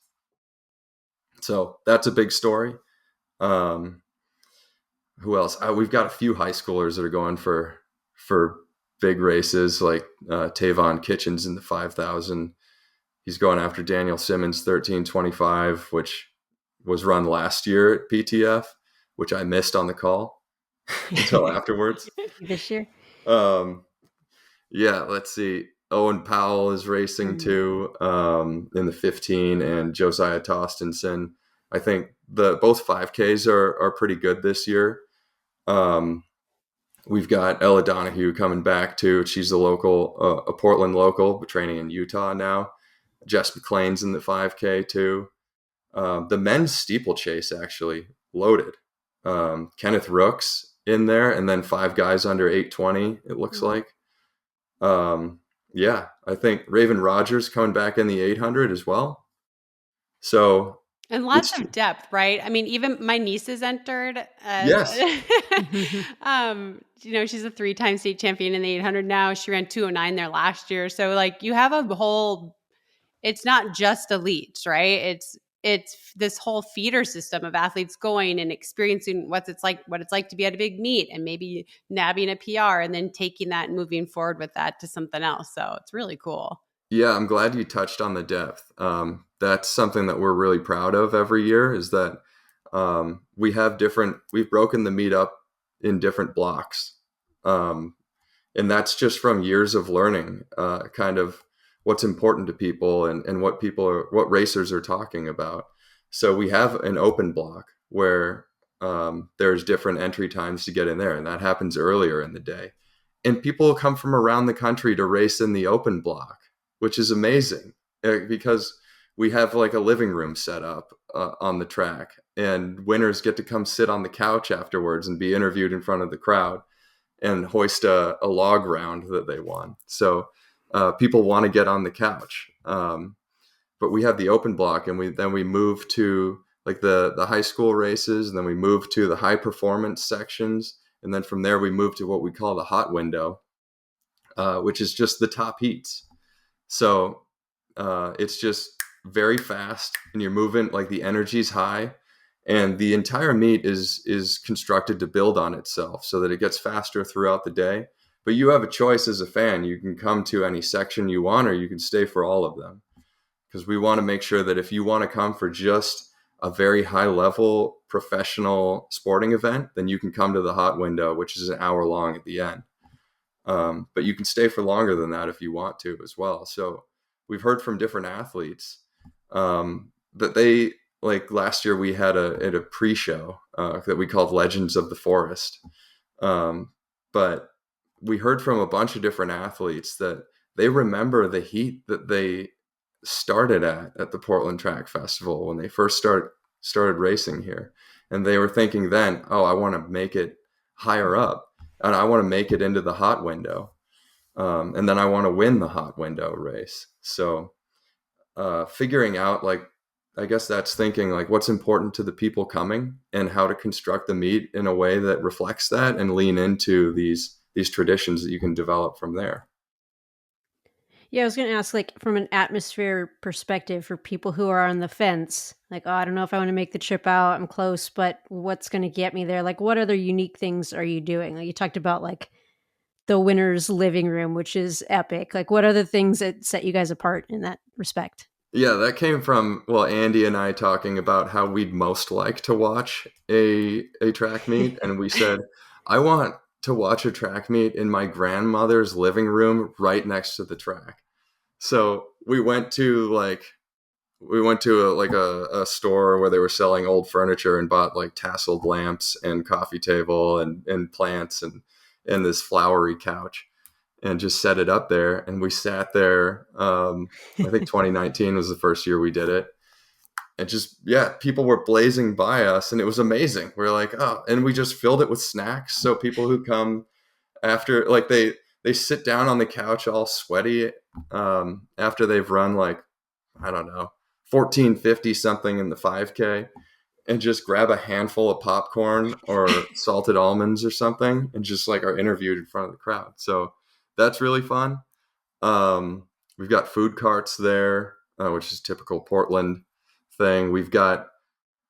So that's a big story. Um, who else? We've got a few high schoolers that are going for big races, like Tavon Kitchens in the 5,000. He's going after Daniel Simmons 1325, which was run last year at PTF, which I missed on the call until afterwards. This year? Um, yeah, let's see. Owen Powell is racing too in the 15, and Josiah Tostenson. I think both 5Ks are pretty good this year. Um, we've got Ella Donahue coming back too. She's a Portland local, but training in Utah now. Jess McLean's in the 5K too. The men's steeplechase actually loaded. Kenneth Rooks in there, and then 5 guys under 820. It looks like. Yeah, I think Raven Rogers coming back in the 800 as well. So And lots of depth, right? I mean, even my niece is entered as, yes, she's a 3-time state champion in the 800 now. She ran 209 there last year. So like you have a whole, it's not just elites, right? It's this whole feeder system of athletes going and experiencing what it's like to be at a big meet and maybe nabbing a PR and then taking that and moving forward with that to something else. So it's really cool. yeah, I'm glad you touched on the depth. That's something that we're really proud of every year is that we've broken the meet up in different blocks. And that's just from years of learning kind of what's important to people and what racers are talking about. So we have an open block where there's different entry times to get in there, and that happens earlier in the day. And people come from around the country to race in the open block, which is amazing because we have like a living room set up on the track, and winners get to come sit on the couch afterwards and be interviewed in front of the crowd and hoist a log round that they won. So people want to get on the couch. But we have the open block, and we move to like the high school races, and then we move to the high performance sections. And then from there, we move to what we call the hot window, which is just the top heats. So it's just very fast, and you're moving, like the energy's high. And the entire meet is constructed to build on itself so that it gets faster throughout the day. But you have a choice as a fan. You can come to any section you want, or you can stay for all of them. Because we want to make sure that if you want to come for just a very high level professional sporting event, then you can come to the hot window, which is an hour long at the end. But you can stay for longer than that if you want to as well. So we've heard from different athletes that they, like last year we had a pre-show that we called Legends of the Forest. But we heard from a bunch of different athletes that they remember the heat that they started at the Portland Track Festival when they first started racing here. And they were thinking then, oh, I want to make it higher up, and I want to make it into the hot window. And then I want to win the hot window race. So figuring out, like, I guess that's thinking like what's important to the people coming and how to construct the meet in a way that reflects that and lean into these traditions that you can develop from there. Yeah, I was going to ask, like, from an atmosphere perspective for people who are on the fence, like, oh, I don't know if I want to make the trip out. I'm close, but what's going to get me there? Like, what other unique things are you doing? Like, you talked about like the winner's living room, which is epic. Like, what are the things that set you guys apart in that respect? Yeah, that came from, well, Andy and I talking about how we'd most like to watch a track meet, and we said, I want to watch a track meet in my grandmother's living room right next to the track. So we went to a store where they were selling old furniture and bought like tasseled lamps and coffee table and plants and this flowery couch and just set it up there. And we sat there. I think 2019 was the first year we did it. And just, yeah, people were blazing by us and it was amazing. We're like, oh, and we just filled it with snacks. So people who come after, like they sit down on the couch all sweaty after they've run like, I don't know, 1450 something in the 5K, and just grab a handful of popcorn or salted almonds or something and just like are interviewed in front of the crowd. So that's really fun. We've got food carts there, which is typical Portland thing. We've got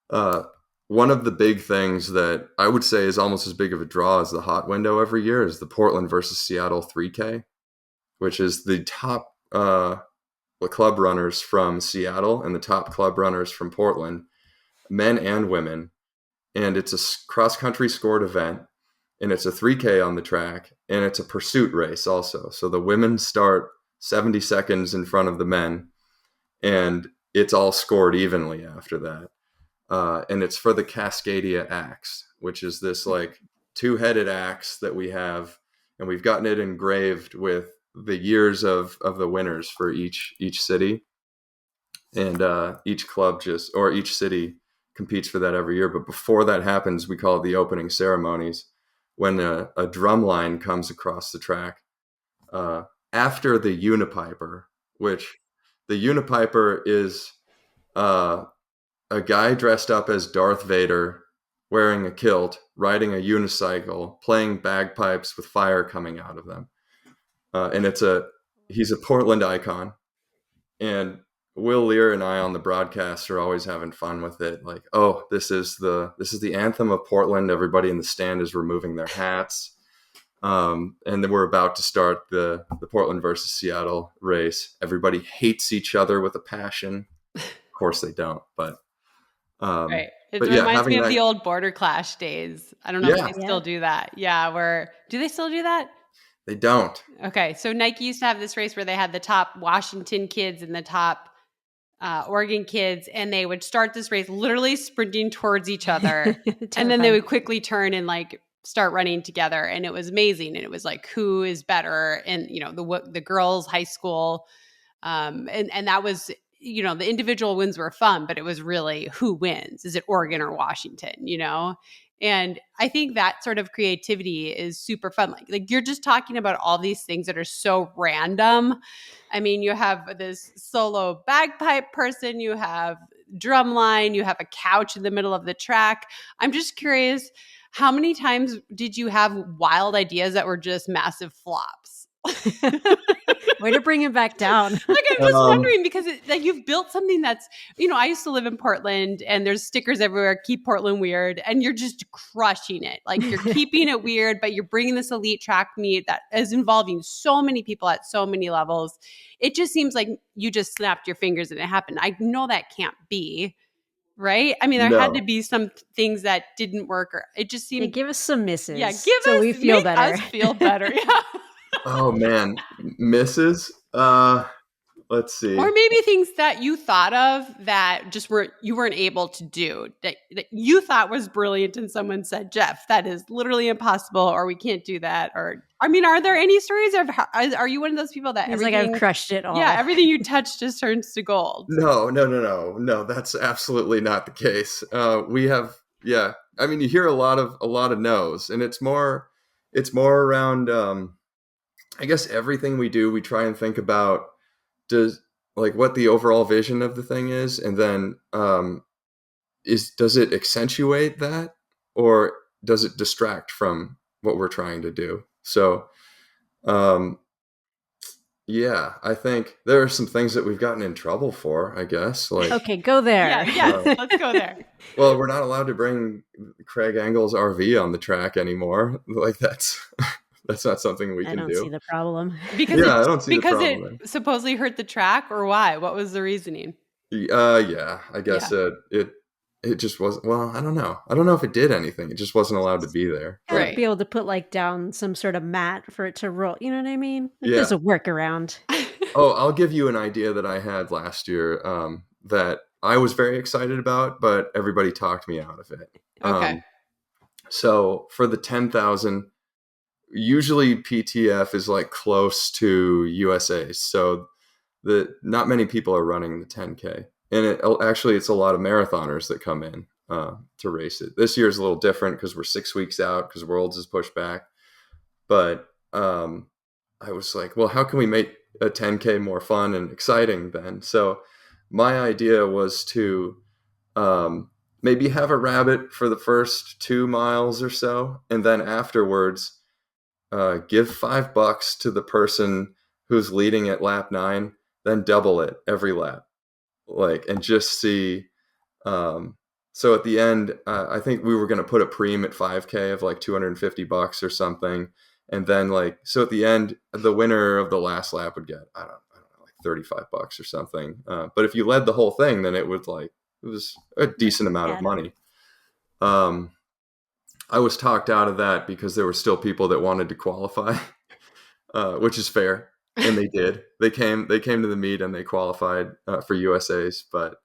one of the big things that I would say is almost as big of a draw as the hot window every year is the Portland versus Seattle 3K, which is the top club runners from Seattle and the top club runners from Portland, men and women. And it's a cross-country scored event, and it's a 3K on the track, and it's a pursuit race also. So the women start 70 seconds in front of the men, and it's all scored evenly after that. And it's for the Cascadia axe, which is this like two-headed axe that we have, and we've gotten it engraved with the years of the winners for each city. And each club each city competes for that every year. But before that happens, we call it the opening ceremonies, when a drum line comes across the track after the unipiper, which the unipiper is a guy dressed up as Darth Vader, wearing a kilt, riding a unicycle, playing bagpipes with fire coming out of them. And he's a Portland icon. And Will Lear and I on the broadcast are always having fun with it. Like, oh, this is the anthem of Portland. Everybody in the stand is removing their hats. And then we're about to start the Portland versus Seattle race. Everybody hates each other with a passion. Of course they don't, but Right. It but yeah, reminds me of that, the old Border Clash days. I don't know yeah, if they still do that. Yeah, do they still do that? they don't. Okay, so Nike used to have this race where they had the top Washington kids and the top Oregon kids, and they would start this race literally sprinting towards each other, and then they would quickly turn and like start running together, and it was amazing. And it was like, who is better? And the girls' high school, and that was, the individual wins were fun, but it was really who wins? Is it Oregon or Washington? And I think that sort of creativity is super fun. Like you're just talking about all these things that are so random. I mean, you have this solo bagpipe person, you have drumline, you have a couch in the middle of the track. I'm just curious, how many times did you have wild ideas that were just massive flops? Way to bring it back down. Like, I'm just wondering, because you've built something that's, I used to live in Portland, and there's stickers everywhere, keep Portland weird, and you're just crushing it. Like, you're keeping it weird, but you're bringing this elite track meet that is involving so many people at so many levels. It just seems like you just snapped your fingers and it happened. I know that can't be, right? I mean, there had to be some things that didn't work, or it just seemed. Yeah, give us some misses. Yeah, we feel better. Us feel better. Yeah. Oh man, misses. let's Or see. maybe things that you thought of that just you weren't able to do, that you thought was brilliant, and someone said, Jeff, that is literally impossible, or we can't do that. Or, I mean, are there any stories of, are you one of those people that He's like, I've everything, crushed it yeah, all. everything you touch just turns to gold? No. That's absolutely not the case. We have, yeah. I mean, you hear a lot of no's, and it's more around. I guess everything we do, we try and think about does like what the overall vision of the thing is, and then does it accentuate that, or does it distract from what we're trying to do? So, um, yeah, I think there are some things that we've gotten in trouble for, I guess. Like, Okay, go there. Yeah, yes, let's go there. well, we're not allowed to bring Craig Engel's RV on the track anymore. Like that's not something we I can don't see do. the problem. Yeah, I don't see the Because problem it there. supposedly hurt the track, or why? What was the reasoning? Yeah, I guess Yeah. it just wasn't. Well, I don't know. I don't know if it did anything. It just wasn't allowed to be there. Gotta But be Right. able to put like down some sort of mat for it to roll. You know what I mean? Like there's yeah. a workaround. Oh, I'll give you an idea that I had last year that I was very excited about, but everybody talked me out of it. Okay. So for the 10,000, usually PTF is like close to USA. So the not many people are running the 10K, and actually it's a lot of marathoners that come in to race it. This year is a little different because we're 6 weeks out because Worlds is pushed back. But I was like, well, how can we make a 10K more fun and exciting then? So my idea was to um, maybe have a rabbit for the first 2 miles or so, and then afterwards give $5 to the person who's leading at lap 9, then double it every lap, like, and just see. Um, so at the end, I think we were going to put a preem at 5K of like $250 or something, and then like so at the end, the winner of the last lap would get I don't know like $35 or something. But if you led the whole thing, then it was a decent amount of Add up. money. I was talked out of that because there were still people that wanted to qualify, which is fair, and they did. They came to the meet and they qualified for USA's, but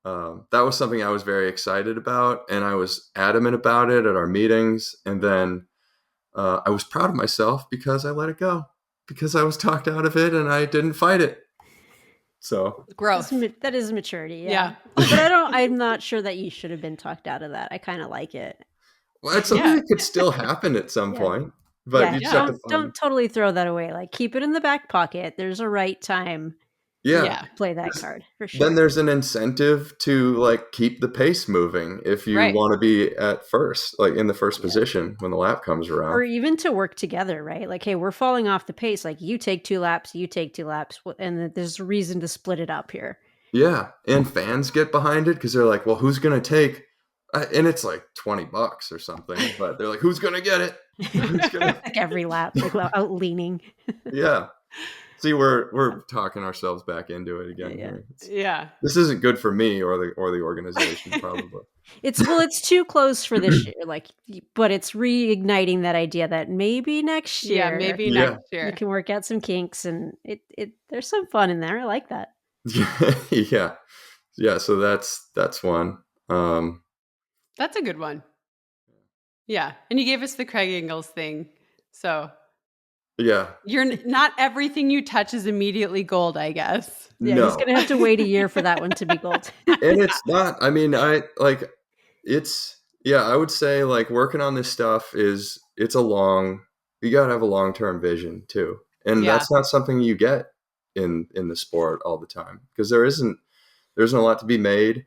that was something I was very excited about, and I was adamant about it at our meetings. And then I was proud of myself because I let it go, because I was talked out of it and I didn't fight it. So Growth. That is maturity, yeah. Yeah. But I'm not sure that you should have been talked out of that. I kind of like it. well, it's something Yeah. that could still happen at some Yeah. point, but Yeah, you just have to don't totally throw that away. Like keep it in the back pocket. There's a right time yeah. to play that card for sure. Then there's an incentive to like keep the pace moving if you Right. want to be at first, like in the first position when the lap comes around. Or even to work together, right? Like, hey, we're falling off the pace. Like you take 2 laps, you take 2 laps, and there's a reason to split it up here. Yeah, and fans get behind it because they're like, well, who's gonna take? And it's like $20 or something, but they're like, who's gonna get it? Who's gonna... Like every lap, like out leaning. Yeah. See, we're talking ourselves back into it again. Yeah. Here. Yeah. This isn't good for me or the organization, probably. It's too close for this year, like, but it's reigniting that idea that maybe next year, Yeah, maybe Yeah. next year. you can work out some kinks, and it there's some fun in there. I like that. Yeah. So that's one. That's a good one. Yeah. And you gave us the Craig Ingalls thing. So Yeah. not everything you touch is immediately gold, I guess. Yeah, No. he's gonna have to wait a year for that one to be gold. And it's not. I mean, I would say like working on this stuff it's a long. You gotta have a long-term vision too, and Yeah. that's not something you get in the sport all the time because there isn't a lot to be made.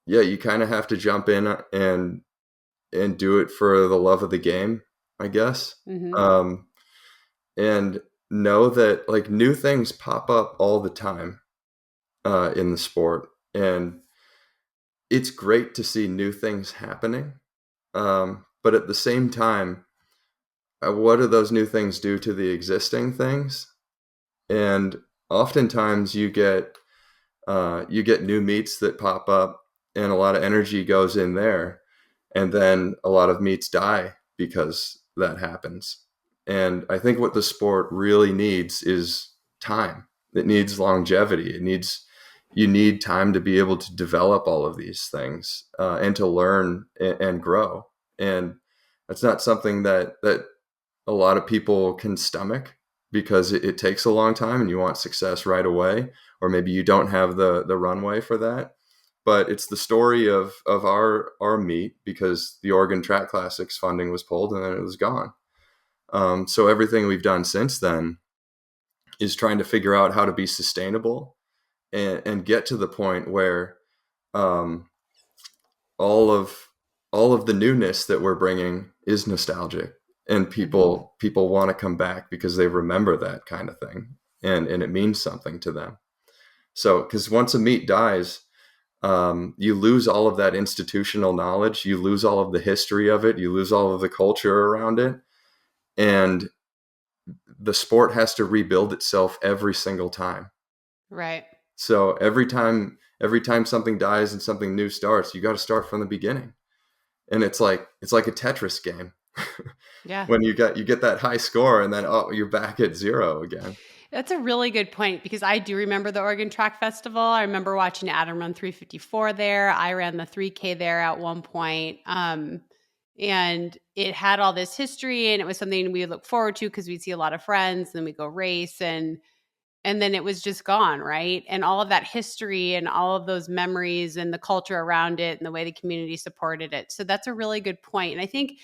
Yeah, you kind of have to jump in and do it for the love of the game, I guess. Mhm. And know that like new things pop up all the time in the sport, and it's great to see new things happening. But at the same time, what do those new things do to the existing things? And oftentimes you get new meets that pop up, and a lot of energy goes in there, and then a lot of meets die because that happens. And I think what the sport really needs is time. It needs longevity. You need time to be able to develop all of these things, and to learn and grow. And that's not something that a lot of people can stomach, because it takes a long time and you want success right away, or maybe you don't have the runway for that. But it's the story of our meet, because the Oregon Track Classics funding was pulled and then it was gone. So everything we've done since then is trying to figure out how to be sustainable, and get to the point where, um, all of all of the newness that we're bringing is nostalgic, and people want to come back because they remember that kind of thing, and it means something to them. So, because once a meet dies, you lose all of that institutional knowledge, you lose all of the history of it, you lose all of the culture around it, and the sport has to rebuild itself every single time. Right. So every time something dies and something new starts, you got to start from the beginning. And it's like a Tetris game. Yeah. When you get that high score, and then, oh, you're back at zero again. That's a really good point, because I do remember the Oregon Track Festival. I remember watching Adam run 354 there. I ran the 3K there at one point. And it had all this history, and it was something we would look forward to because we'd see a lot of friends, and then we go race, and then it was just gone, right? And all of that history and all of those memories and the culture around it and the way the community supported it. So that's a really good point. And I think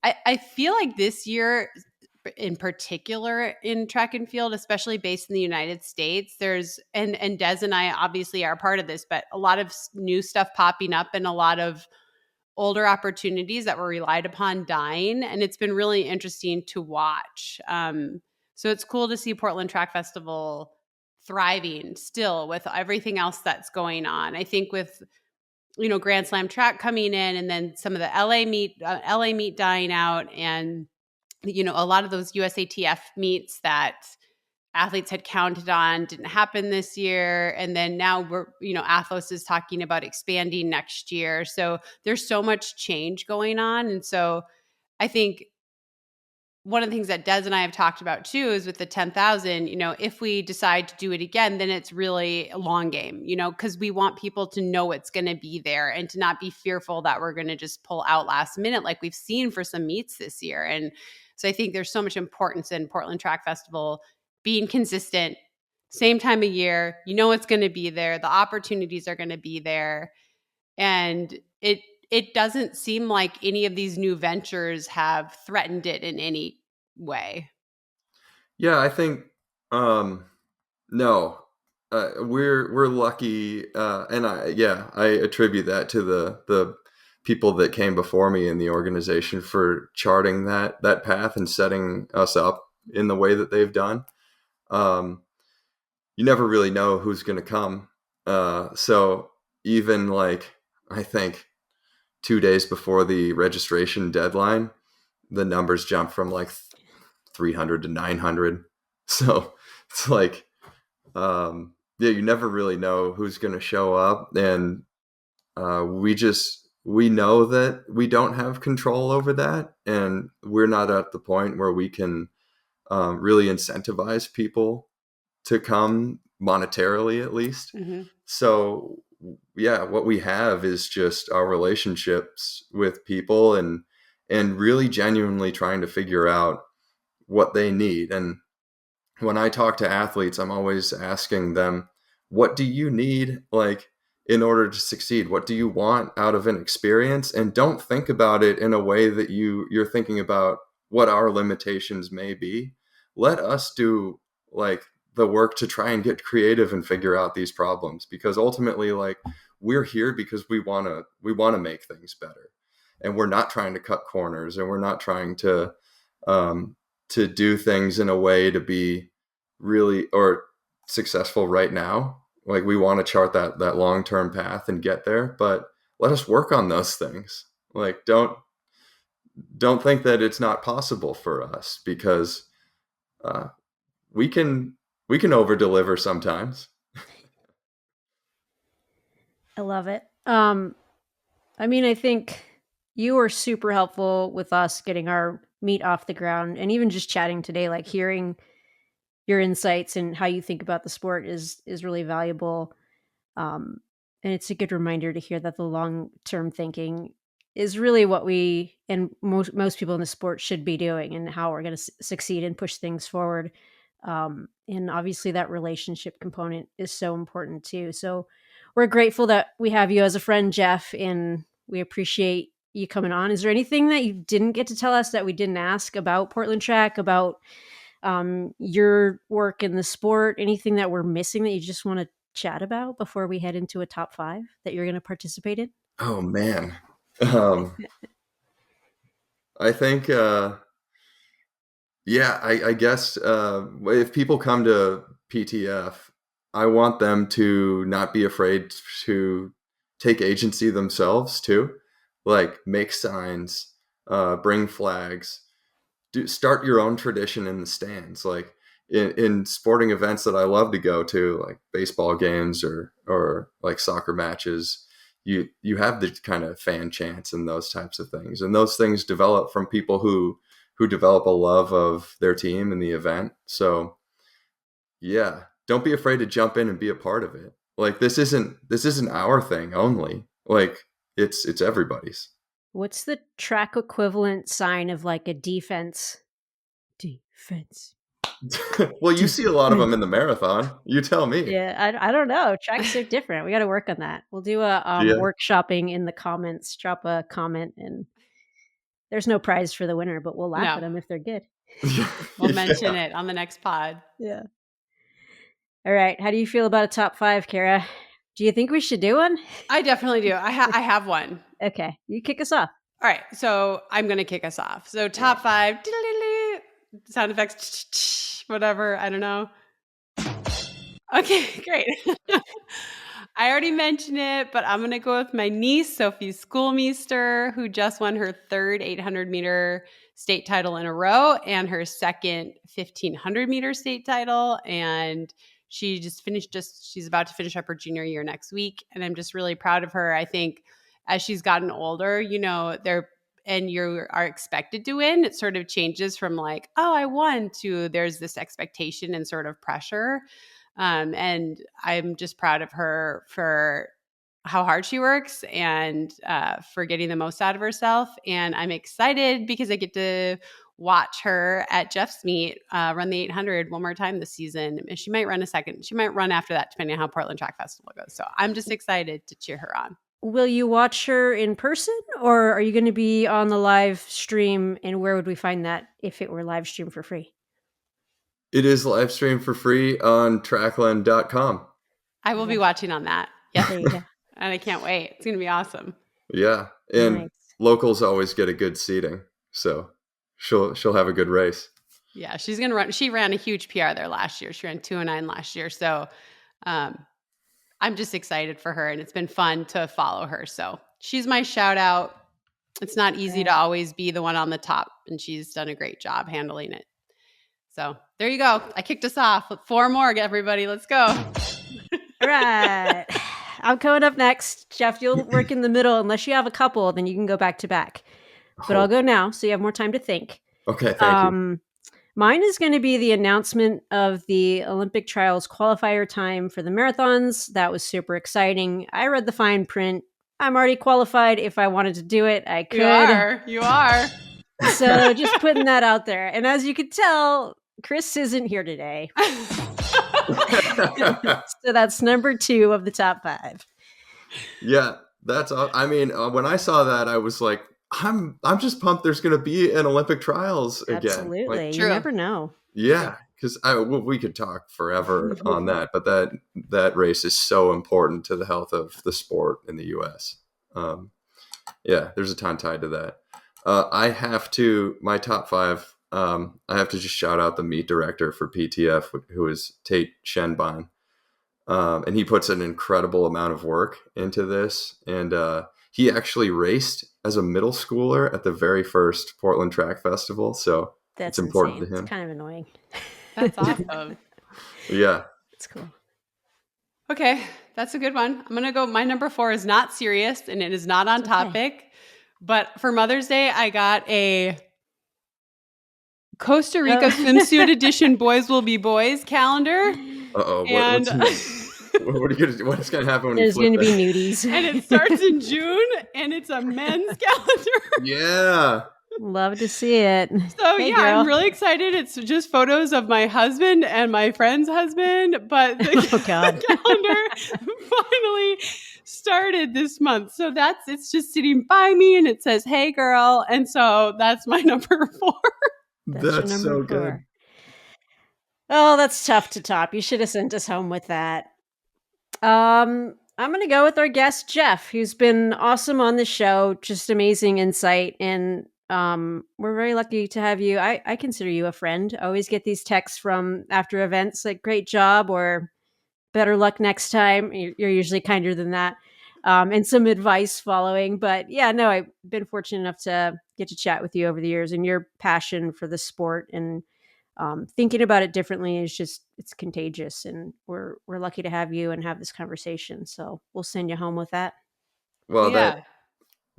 I feel like this year in particular in track and field, especially based in the United States, there's and Des and I obviously are part of this, but a lot of new stuff popping up and a lot of older opportunities that were relied upon dying, and it's been really interesting to watch. So it's cool to see Portland Track Festival thriving still with everything else that's going on. I think with Grand Slam track coming in, and then some of the LA meet dying out, and a lot of those USATF meets that athletes had counted on didn't happen this year. And then now Athos is talking about expanding next year. So there's so much change going on. And so I think one of the things that Des and I have talked about too is with the 10,000, if we decide to do it again, then it's really a long game, because we want people to know it's going to be there and to not be fearful that we're going to just pull out last minute like we've seen for some meets this year. And so I think there's so much importance in Portland Track Festival being consistent, same time of year, it's going to be there. The opportunities are going to be there. And it doesn't seem like any of these new ventures have threatened it in any way. Yeah, I think, no, we're lucky, and I attribute that to the people that came before me in the organization for charting that path and setting us up in the way that they've done. Um, you never really know who's going to come. So even, like, I think 2 days before the registration deadline, the numbers jump from like 300 to 900. So it's like, yeah, you never really know who's going to show up. And we know that we don't have control over that. And we're not at the point where we can really incentivize people to come monetarily, at least. Mm-hmm. So yeah, what we have is just our relationships with people, and really genuinely trying to figure out what they need. And when I talk to athletes, I'm always asking them, what do you need, like, in order to succeed? What do you want out of an experience? And don't think about it in a way that you're thinking about what our limitations may be. Let us do, like, the work to try and get creative and figure out these problems, because ultimately, like, we're here because we want to make things better. And we're not trying to cut corners, and we're not trying um, to do things in a way to be really or successful right now. Like, we want to chart that long-term path and get there, but let us work on those things. Like, don't think that it's not possible for us, because uh, we can over deliver sometimes. I love it. I mean, I think you were super helpful with us getting our meet off the ground, and even just chatting today, like hearing your insights and how you think about the sport is really valuable. And it's a good reminder to hear that the long-term thinking is really what we and most people in the sport should be doing, and how we're going to succeed and push things forward. And obviously, that relationship component is so important too. So we're grateful that we have you as a friend, Jeff, and we appreciate you coming on. Is there anything that you didn't get to tell us that we didn't ask about Portland Track, about your work in the sport? Anything that we're missing that you just want to chat about before we head into a top 5 that you're going to participate in? Oh man. I think yeah, I guess if people come to PTF, I want them to not be afraid to take agency themselves too. Like make signs, bring flags, start your own tradition in the stands. Like in sporting events that I love to go to, like baseball games or like soccer matches, you have the kind of fan chants and those types of things, and those things develop from people who develop a love of their team and the event. So yeah, don't be afraid to jump in and be a part of it. Like this isn't our thing only. Like it's everybody's. What's the track equivalent sign of like a defense? Defense. Well, you see a lot of them in the marathon. You tell me. Yeah, I don't know. Tracks are different. We got to work on that. We'll do a Yeah. workshopping in the comments. Drop a comment, and there's no prize for the winner, but we'll laugh at No, them if they're good. we'll mention Yeah. it on the next pod. Yeah. All right. How do you feel about a top 5, Kara? Do you think we should do one? I definitely do. I have one. Okay, you kick us off. All right, so I'm going to kick us off. So top 5, sound effects, whatever, I don't know. Okay, great. I already mentioned it, but I'm going to go with my niece, Sophie Schoolmeister, who just won her third 800-meter state title in a row and her second 1,500-meter state title. And she's about to finish up her junior year next week. And I'm just really proud of her. I think as she's gotten older, and you are expected to win, it sort of changes from like, oh, I won, to there's this expectation and sort of pressure. And I'm just proud of her for how hard she works and for getting the most out of herself. And I'm excited because I get to watch her at Jeff's meet run the 800 one more time this season. And she might run a second. She might run after that, depending on how Portland Track Festival goes. So I'm just excited to cheer her on. Will you watch her in person, or are you going to be on the live stream? And where would we find that if it were live streamed for free? It is live streamed for free on trackland.com. I will be watching on that. Yes. There you go. And I can't wait. It's going to be awesome. Yeah, and Nice. locals always get a good seating, so she'll have a good race. Yeah, she's going to run. She ran a huge PR there last year. She ran 2:09 last year. So I'm just excited for her, and it's been fun to follow her. So she's my shout out. It's not easy to always be the one on the top, and she's done a great job handling it. So there you go. I kicked us off with 4 more, everybody. Let's go. All right. I'm coming up next. Jeff, you'll work in the middle. Unless you have a couple, then you can go back to back. But I'll go now, so you have more time to think. Okay, thank you. Mine is going to be the announcement of the Olympic trials qualifier time for the marathons. That was super exciting. I read the fine print. I'm already qualified. If I wanted to do it, I could. You are. So just putting that out there. And as you can tell, Chris isn't here today. So that's number 2 of the top 5. Yeah, I mean, when I saw that, I was like, I'm just pumped there's going to be an Olympic trials again. Absolutely. Like, you never know. Yeah, because we could talk forever on that, but that race is so important to the health of the sport in the U.S. Yeah, there's a ton tied to that. My top 5, I have to just shout out the meet director for PTF, who is Tate Shenbon. And he puts an incredible amount of work into this. And he actually raced as a middle schooler at the very first Portland Track Festival. So That's it's important insane. to him. It's kind of annoying. That's awesome. Yeah. It's cool. Okay, that's a good one. I'm going to go. My number 4 is not serious, and it is not on topic. But for Mother's Day, I got a Costa Rica swimsuit edition boys will be boys calendar. Uh-oh, And what are you gonna do? What's gonna happen when you There's flip going to be it? nudies. and it starts in June and it's a men's calendar. Yeah. Love to see it. So Hey, yeah, I'm girl. really excited. It's just photos of my husband and my friend's husband, but the, Oh, God. the calendar finally started this month. So it's just sitting by me and it says, "Hey girl." And so that's my number 4. That's your That's number so good. 4. Oh, that's tough to top. You should have sent us home with that. I'm going to go with our guest, Jeff, who's been awesome on the show. Just amazing insight. And we're very lucky to have you. I consider you a friend. I always get these texts from after events like, great job or better luck next time. You're usually kinder than that. And some advice following. But yeah, no, I've been fortunate enough to get to chat with you over the years, and your passion for the sport and thinking about it differently is just, it's contagious, and we're lucky to have you and have this conversation. So we'll send you home with that. Well, Yeah.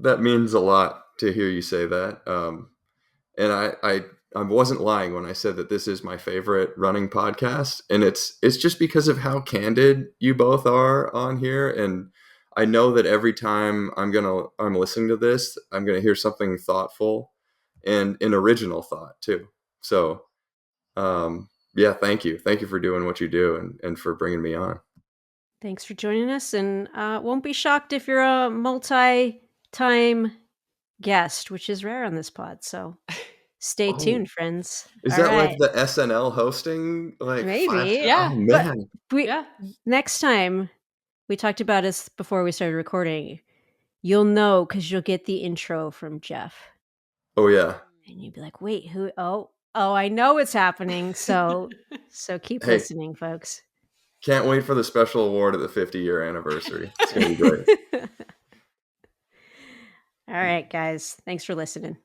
that means a lot to hear you say that. And I wasn't lying when I said that this is my favorite running podcast, and it's just because of how candid you both are on here. And I know that every time I'm listening to this, I'm gonna hear something thoughtful and an original thought too. So yeah, thank you for doing what you do, and for bringing me on. Thanks for joining us, and won't be shocked if you're a multi-time guest, which is rare on this pod. So stay Oh, tuned, friends. is All that like right. the SNL hosting like 5? Maybe. Yeah. Oh But man. we Yeah. next time, we talked about this before we started recording. You'll know because you'll get the intro from Jeff, Oh yeah. and you'll be like, "Wait, who? Oh, I know what's happening." So keep Hey, listening, folks. can't wait for the special award at the 50-year anniversary. It's gonna be great. All right, guys. Thanks for listening.